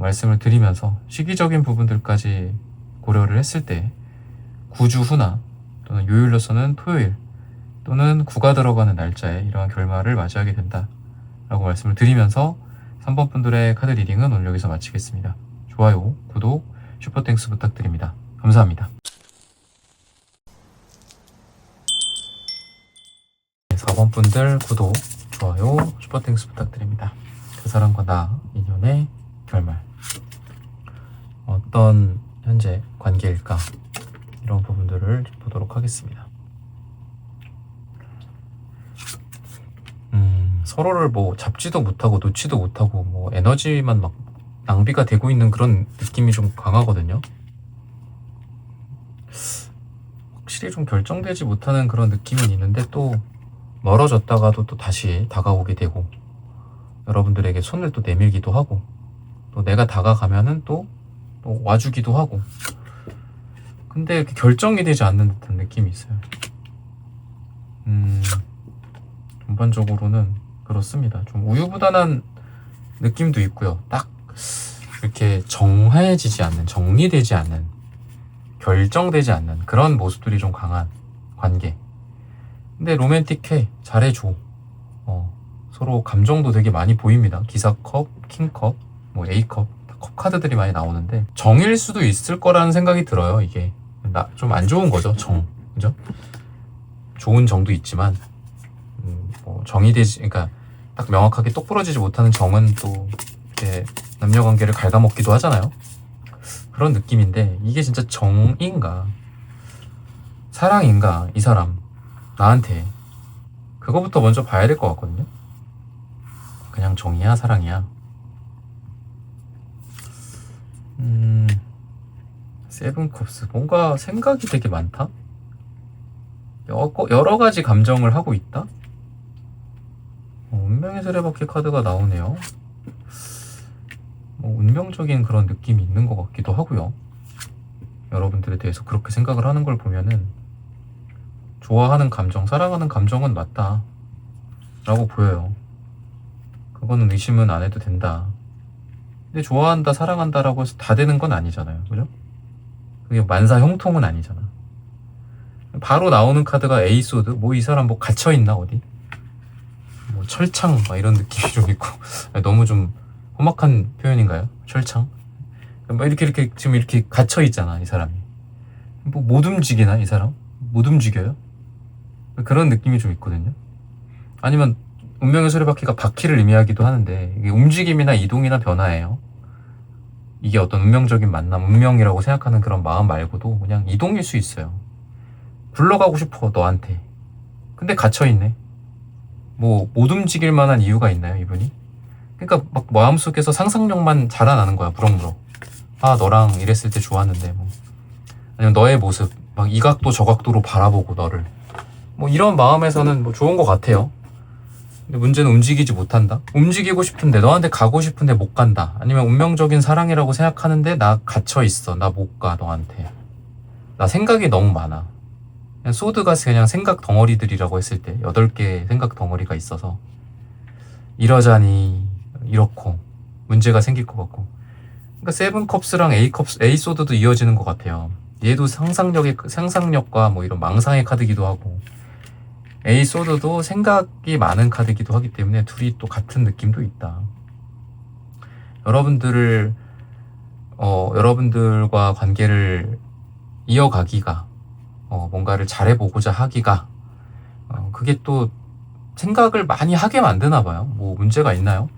말씀을 드리면서 시기적인 부분들까지 고려를 했을 때 9주 후나 또는 요일로서는 토요일 또는 9가 들어가는 날짜에 이러한 결말을 맞이하게 된다라고 말씀을 드리면서 3번 분들의 카드 리딩은 오늘 여기서 마치겠습니다. 좋아요, 구독, 슈퍼땡스 부탁드립니다. 감사합니다. 4번 분들 구독, 좋아요, 슈퍼땡스 부탁드립니다. 그 사람과 나 인연의 결말 어떤 현재 관계일까 이런 부분들을 보도록 하겠습니다. 서로를 뭐 잡지도 못하고 놓지도 못하고 뭐 에너지만 막 낭비가 되고 있는 그런 느낌이 좀 강하거든요. 확실히 좀 결정되지 못하는 그런 느낌은 있는데 또 멀어졌다가도 또 다시 다가오게 되고 여러분들에게 손을 또 내밀기도 하고 또 내가 다가가면은 또 와주기도 하고 근데 이렇게 결정이 되지 않는 듯한 느낌이 있어요. 전반적으로는 그렇습니다. 좀 우유부단한 느낌도 있고요. 딱 이렇게 정해지지 않는, 정리되지 않는, 결정되지 않는 그런 모습들이 좀 강한 관계. 근데 로맨틱해, 잘해줘. 서로 감정도 되게 많이 보입니다. 기사컵, 킹컵, 뭐 A컵, 컵 카드들이 많이 나오는데 정일 수도 있을 거라는 생각이 들어요. 이게 좀 안 좋은 거죠. 그죠? 좋은 정도 있지만 뭐 정이 되지, 그러니까 딱 명확하게 똑부러지지 못하는 정은 또 이렇게 남녀 관계를 갉아먹기도 하잖아요. 그런 느낌인데 이게 진짜 정인가 사랑인가 이 사람 나한테, 그거부터 먼저 봐야 될 것 같거든요. 그냥 정이야 사랑이야. 세븐컵스 뭔가 생각이 되게 많다. 여러 가지 감정을 하고 있다. 운명의 수레바퀴 카드가 나오네요. 운명적인 그런 느낌이 있는 것 같기도 하고요. 여러분들에 대해서 그렇게 생각을 하는 걸 보면은 좋아하는 감정, 사랑하는 감정은 맞다 라고 보여요. 그거는 의심은 안 해도 된다. 근데 좋아한다, 사랑한다 라고 해서 다 되는 건 아니잖아요. 그죠? 그게 만사 형통은 아니잖아. 바로 나오는 카드가 에이소드. 뭐 이 사람 뭐 갇혀있나 어디? 뭐 철창 막 이런 느낌이 좀 있고 너무 좀 험악한 표현인가요? 철창? 뭐 이렇게 지금 이렇게 갇혀있잖아 이 사람이. 뭐 못 움직이나 이 사람? 못 움직여요? 그런 느낌이 좀 있거든요. 아니면 운명의 수레바퀴가 바퀴를 의미하기도 하는데 이게 움직임이나 이동이나 변화예요. 이게 어떤 운명적인 만남, 운명이라고 생각하는 그런 마음 말고도 그냥 이동일 수 있어요. 굴러가고 싶어 너한테. 근데 갇혀있네. 뭐 못 움직일 만한 이유가 있나요 이분이? 그러니까 막 마음속에서 상상력만 자라나는 거야. 무럭무럭. 아 너랑 이랬을 때 좋았는데 뭐. 아니면 너의 모습 막 이 각도 저 각도로 바라보고 너를 뭐 이런 마음에서는 뭐 좋은 것 같아요. 근데 문제는 움직이지 못한다. 움직이고 싶은데 너한테 가고 싶은데 못 간다. 아니면 운명적인 사랑이라고 생각하는데 나 갇혀 있어. 나 못 가 너한테. 나 생각이 너무 많아. 그냥 소드가 그냥 생각 덩어리들이라고 했을 때 8개의 생각 덩어리가 있어서 이러자니 이렇고 문제가 생길 것 같고. 그러니까 세븐컵스랑 A소드도 이어지는 것 같아요. 얘도 상상력과 뭐 이런 망상의 카드기도 하고 A소드도 생각이 많은 카드기도 하기 때문에 둘이 또 같은 느낌도 있다. 여러분들과 관계를 이어가기가 뭔가를 잘해보고자 하기가 그게 또 생각을 많이 하게 만드나 봐요. 뭐 문제가 있나요?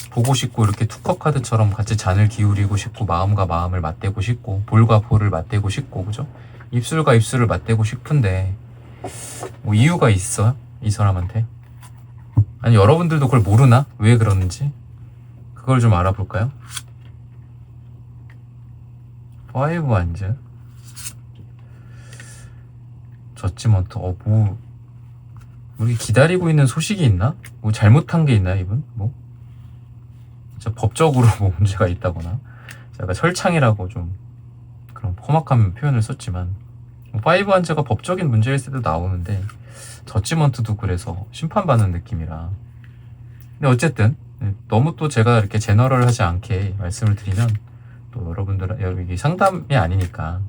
보고 싶고 이렇게 투컵 카드처럼 같이 잔을 기울이고 싶고 마음과 마음을 맞대고 싶고 볼과 볼을 맞대고 싶고 그죠? 입술과 입술을 맞대고 싶은데 뭐 이유가 있어요? 이 사람한테? 아니 여러분들도 그걸 모르나? 왜 그러는지? 그걸 좀 알아볼까요? 5 완즈 저지먼트 뭐 우리 기다리고 있는 소식이 있나? 뭐 잘못한 게 있나요 이분? 뭐 진짜 법적으로 뭐 문제가 있다거나 제가 철창이라고 좀 그런 험악한 표현을 썼지만 5 한제가 법적인 문제일 때도 나오는데 저지먼트도 그래서 심판받는 느낌이라. 근데 어쨌든 너무 또 제가 이렇게 제너럴하지 않게 말씀을 드리면 또 여러분들 여기 상담이 아니니까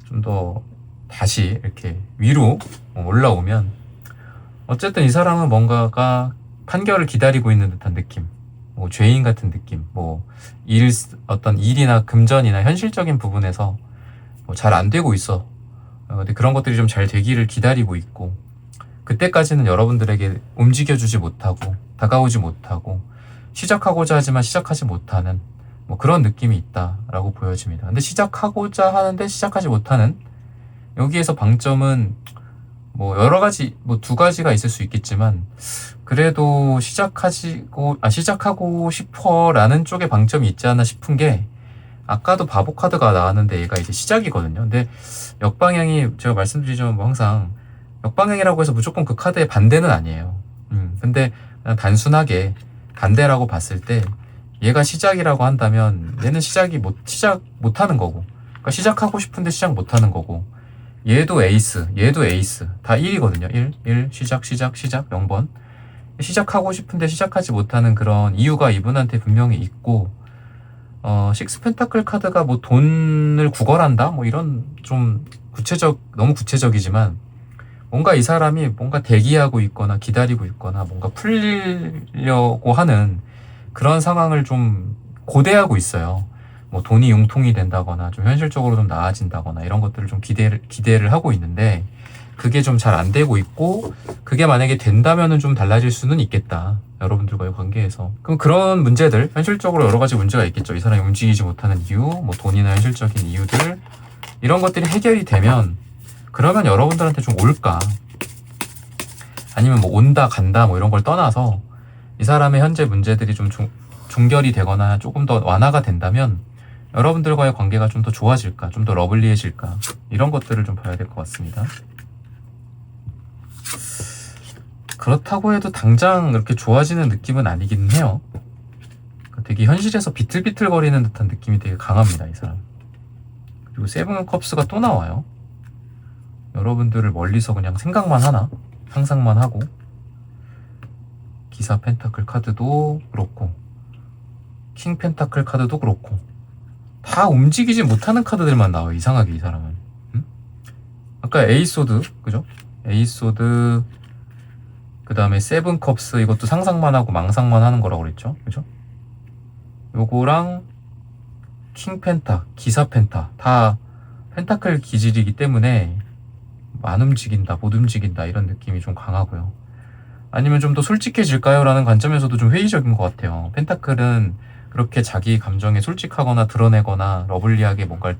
좀 더 다시 이렇게 위로 올라오면 어쨌든 이 사람은 뭔가가 판결을 기다리고 있는 듯한 느낌, 뭐 죄인 같은 느낌, 뭐 어떤 일이나 금전이나 현실적인 부분에서 뭐 잘 안 되고 있어. 근데 그런 것들이 좀 잘 되기를 기다리고 있고 그때까지는 여러분들에게 움직여주지 못하고 다가오지 못하고 시작하고자 하지만 시작하지 못하는 뭐 그런 느낌이 있다라고 보여집니다. 근데 시작하고자 하는데 시작하지 못하는 여기에서 방점은 뭐 여러 가지 뭐 2가지가 있을 수 있겠지만 그래도 시작하고 싶어라는 쪽에 방점이 있지 않나 싶은 게 아까도 바보 카드가 나왔는데 얘가 이제 시작이거든요. 근데 역방향이 제가 말씀드리지만 뭐 항상 역방향이라고 해서 무조건 그 카드의 반대는 아니에요. 근데 그냥 단순하게 반대라고 봤을 때 얘가 시작이라고 한다면 얘는 시작 못하는 거고 그러니까 시작하고 싶은데 시작 못하는 거고, 얘도 에이스, 얘도 에이스, 다 1이거든요. 1 시작 0번. 시작하고 싶은데 시작하지 못하는 그런 이유가 이분한테 분명히 있고, 식스 펜타클 카드가 뭐 돈을 구걸한다? 뭐 이런 좀 너무 구체적이지만, 뭔가 이 사람이 뭔가 대기하고 있거나 기다리고 있거나 뭔가 풀리려고 하는 그런 상황을 좀 고대하고 있어요. 뭐 돈이 융통이 된다거나 좀 현실적으로 좀 나아진다거나 이런 것들을 좀 기대를 하고 있는데, 그게 좀 잘 안 되고 있고, 그게 만약에 된다면은 좀 달라질 수는 있겠다, 여러분들과의 관계에서. 그럼 그런 문제들, 현실적으로 여러 가지 문제가 있겠죠. 이 사람이 움직이지 못하는 이유, 뭐 돈이나 현실적인 이유들, 이런 것들이 해결이 되면, 그러면 여러분들한테 좀 올까? 아니면 뭐 온다 간다 뭐 이런 걸 떠나서 이 사람의 현재 문제들이 좀 종결이 되거나 조금 더 완화가 된다면 여러분들과의 관계가 좀 더 좋아질까, 좀 더 러블리해질까, 이런 것들을 좀 봐야 될 것 같습니다. 그렇다고 해도 당장 그렇게 좋아지는 느낌은 아니긴 해요. 되게 현실에서 비틀비틀거리는 듯한 느낌이 되게 강합니다, 이 사람. 그리고 세븐 컵스가 또 나와요. 여러분들을 멀리서 그냥 생각만 하나? 상상만 하고. 기사 펜타클 카드도 그렇고, 킹 펜타클 카드도 그렇고, 다 움직이지 못하는 카드들만 나와요, 이상하게 이 사람은. 아까 에이소드, 그죠? 에이소드, 그 다음에 세븐 컵스, 이것도 상상만 하고 망상만 하는 거라고 그랬죠, 그죠? 요거랑 킹 펜타, 기사 펜타, 다 펜타클 기질이기 때문에 안 움직인다, 못 움직인다, 이런 느낌이 좀 강하고요. 아니면 좀 더 솔직해질까요? 라는 관점에서도 좀 회의적인 것 같아요. 펜타클은 그렇게 자기 감정에 솔직하거나 드러내거나 러블리하게 뭔가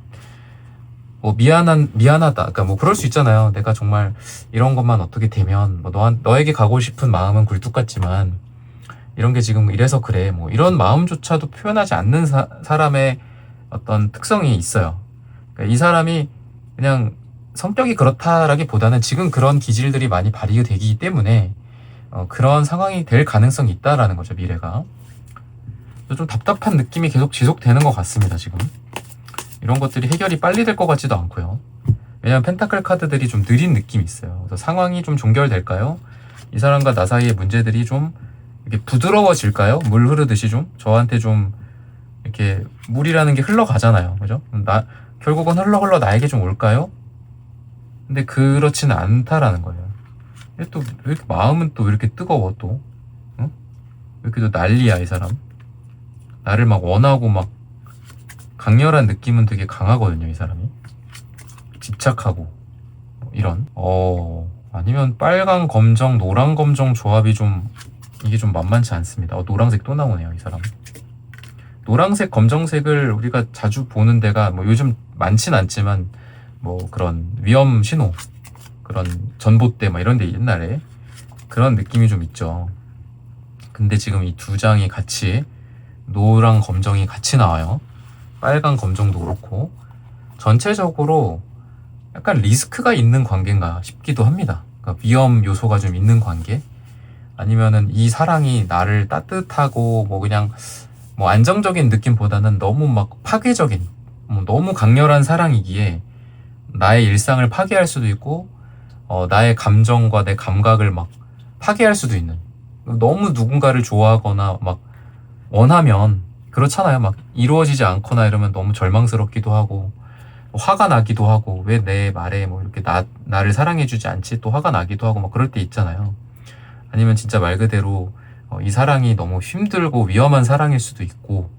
뭐 미안하다, 그러니까 뭐 그럴 수 있잖아요. 내가 정말 이런 것만 어떻게 되면 뭐 너에게 가고 싶은 마음은 굴뚝 같지만 이런 게 지금 이래서 그래, 뭐 이런 마음조차도 표현하지 않는 사람의 어떤 특성이 있어요. 그러니까 이 사람이 그냥 성격이 그렇다라기보다는 지금 그런 기질들이 많이 발휘되기 때문에 그런 상황이 될 가능성이 있다라는 거죠, 미래가. 좀 답답한 느낌이 계속 지속되는 것 같습니다, 지금. 이런 것들이 해결이 빨리 될 것 같지도 않고요. 왜냐면 펜타클 카드들이 좀 느린 느낌이 있어요. 그래서 상황이 좀 종결될까요? 이 사람과 나 사이의 문제들이 좀 이렇게 부드러워질까요? 물 흐르듯이 좀 저한테 좀 이렇게 물이라는 게 흘러가잖아요, 그죠? 결국은 흘러 나에게 좀 올까요? 근데 그렇지는 않다라는 거예요. 또 왜 이렇게 마음은 또 왜 이렇게 뜨거워 또? 응? 왜 이렇게 또 난리야 이 사람? 나를 막 원하고 막 강렬한 느낌은 되게 강하거든요, 이 사람이. 집착하고 이런. 아니면 빨강 검정, 노랑 검정 조합이 좀 이게 좀 만만치 않습니다. 노란색 또 나오네요, 이 사람. 노란색, 검정색을 우리가 자주 보는 데가 뭐 요즘 많진 않지만 뭐 그런 위험 신호, 그런 전봇대 막 이런 데 옛날에 그런 느낌이 좀 있죠. 근데 지금 이 두 장이 같이, 노랑 검정이 같이 나와요. 빨강 검정도 그렇고 전체적으로 약간 리스크가 있는 관계인가 싶기도 합니다. 그러니까 위험 요소가 좀 있는 관계, 아니면은 이 사랑이 나를 따뜻하고 뭐 그냥 뭐 안정적인 느낌보다는 너무 막 파괴적인, 너무 강렬한 사랑이기에 나의 일상을 파괴할 수도 있고 나의 감정과 내 감각을 막 파괴할 수도 있는, 너무 누군가를 좋아하거나 막 원하면 그렇잖아요. 막 이루어지지 않거나 이러면 너무 절망스럽기도 하고 화가 나기도 하고, 왜 내 말에 뭐 이렇게 나를 사랑해주지 않지, 또 화가 나기도 하고 막 그럴 때 있잖아요. 아니면 진짜 말 그대로 이 사랑이 너무 힘들고 위험한 사랑일 수도 있고,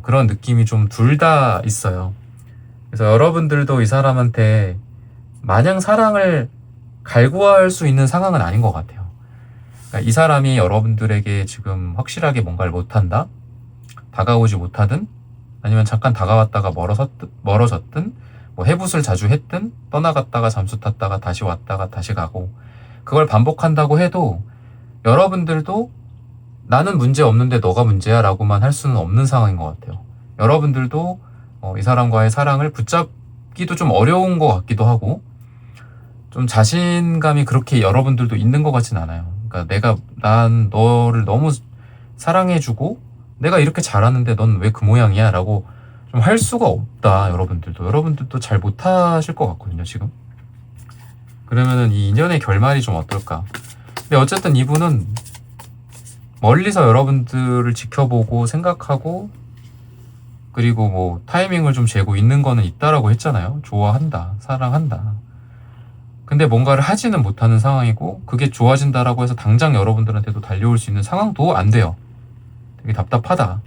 그런 느낌이 좀 둘 다 있어요. 그래서 여러분들도 이 사람한테 마냥 사랑을 갈구할 수 있는 상황은 아닌 것 같아요. 그러니까 이 사람이 여러분들에게 지금 확실하게 뭔가를 못한다, 다가오지 못하든, 아니면 잠깐 다가왔다가 멀어졌든, 뭐 해붓을 자주 했든, 떠나갔다가 잠수 탔다가 다시 왔다가 다시 가고, 그걸 반복한다고 해도 여러분들도 나는 문제 없는데 너가 문제야 라고만 할 수는 없는 상황인 것 같아요. 여러분들도 이 사람과의 사랑을 붙잡기도 좀 어려운 것 같기도 하고, 좀 자신감이 그렇게 여러분들도 있는 것 같진 않아요. 그러니까 난 너를 너무 사랑해주고 내가 이렇게 잘하는데 넌 왜 그 모양이야? 라고 좀 할 수가 없다. 여러분들도 잘 못하실 것 같거든요 지금. 그러면은 이 인연의 결말이 좀 어떨까. 근데 어쨌든 이분은 멀리서 여러분들을 지켜보고 생각하고, 그리고 뭐 타이밍을 좀 재고 있는 거는 있다라고 했잖아요. 좋아한다, 사랑한다. 근데 뭔가를 하지는 못하는 상황이고, 그게 좋아진다라고 해서 당장 여러분들한테도 달려올 수 있는 상황도 안 돼요. 되게 답답하다.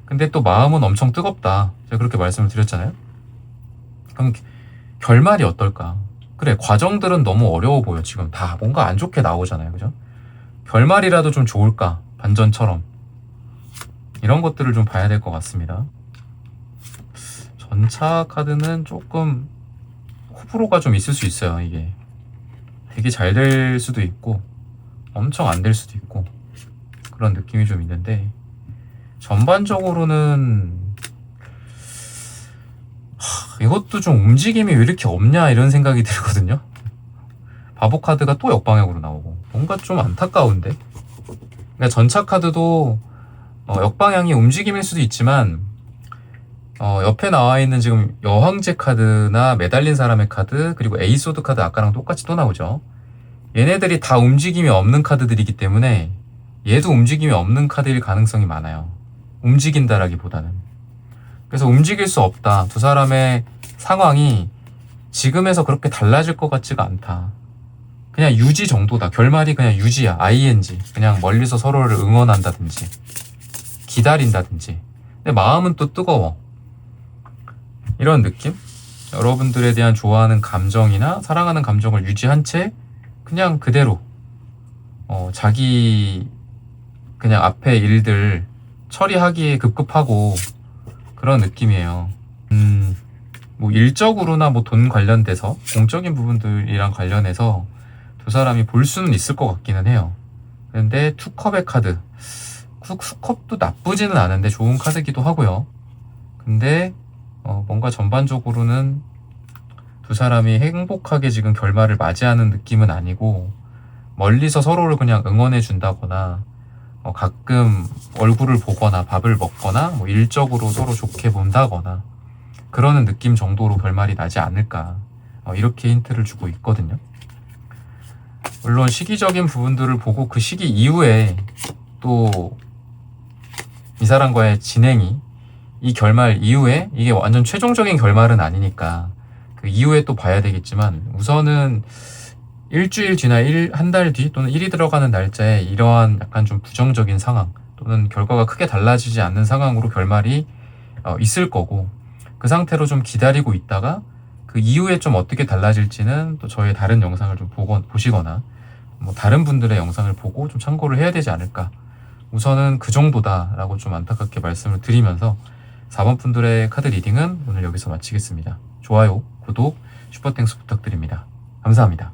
근데 또 마음은 엄청 뜨겁다. 제가 그렇게 말씀을 드렸잖아요. 그럼 결말이 어떨까? 그래, 과정들은 너무 어려워 보여. 지금 다 뭔가 안 좋게 나오잖아요. 그죠? 결말이라도 좀 좋을까? 반전처럼. 이런 것들을 좀 봐야 될 것 같습니다. 전차 카드는 조금 호불호가 좀 있을 수 있어요. 이게 되게 잘 될 수도 있고 엄청 안 될 수도 있고 그런 느낌이 좀 있는데, 전반적으로는 이것도 좀 움직임이 왜 이렇게 없냐 이런 생각이 들거든요. 바보 카드가 또 역방향으로 나오고 뭔가 좀 안타까운데. 그러니까 전차 카드도 역방향이 움직임일 수도 있지만, 옆에 나와 있는 지금 여황제 카드나 매달린 사람의 카드, 그리고 에이소드 카드 아까랑 똑같이 또 나오죠. 얘네들이 다 움직임이 없는 카드들이기 때문에 얘도 움직임이 없는 카드일 가능성이 많아요. 움직인다라기보다는. 그래서 움직일 수 없다. 두 사람의 상황이 지금에서 그렇게 달라질 것 같지가 않다. 그냥 유지 정도다. 결말이 그냥 유지야. ING. 그냥 멀리서 서로를 응원한다든지 기다린다든지. 근데 마음은 또 뜨거워. 이런 느낌? 여러분들에 대한 좋아하는 감정이나 사랑하는 감정을 유지한 채 그냥 그대로 자기 그냥 앞에 일들 처리하기에 급급하고 그런 느낌이에요. 뭐 일적으로나 뭐 돈 관련돼서 공적인 부분들이랑 관련해서 두 사람이 볼 수는 있을 것 같기는 해요. 근데 투컵의 카드, 투컵도 나쁘지는 않은데 좋은 카드기도 하고요. 근데 뭔가 전반적으로는 두 사람이 행복하게 지금 결말을 맞이하는 느낌은 아니고, 멀리서 서로를 그냥 응원해 준다거나 가끔 얼굴을 보거나 밥을 먹거나 뭐 일적으로 서로 좋게 본다거나 그러는 느낌 정도로 결말이 나지 않을까, 이렇게 힌트를 주고 있거든요. 물론 시기적인 부분들을 보고 그 시기 이후에 또 이 사람과의 진행이, 이 결말 이후에 이게 완전 최종적인 결말은 아니니까 그 이후에 또 봐야 되겠지만, 우선은 일주일 뒤나 한 달 뒤 또는 일이 들어가는 날짜에 이러한 약간 좀 부정적인 상황 또는 결과가 크게 달라지지 않는 상황으로 결말이 있을 거고, 그 상태로 좀 기다리고 있다가 그 이후에 좀 어떻게 달라질지는 또 저의 다른 영상을 좀 보시거나 뭐 다른 분들의 영상을 보고 좀 참고를 해야 되지 않을까. 우선은 그 정도다 라고 좀 안타깝게 말씀을 드리면서 4번 분들의 카드 리딩은 오늘 여기서 마치겠습니다. 좋아요, 구독, 슈퍼땡스 부탁드립니다. 감사합니다.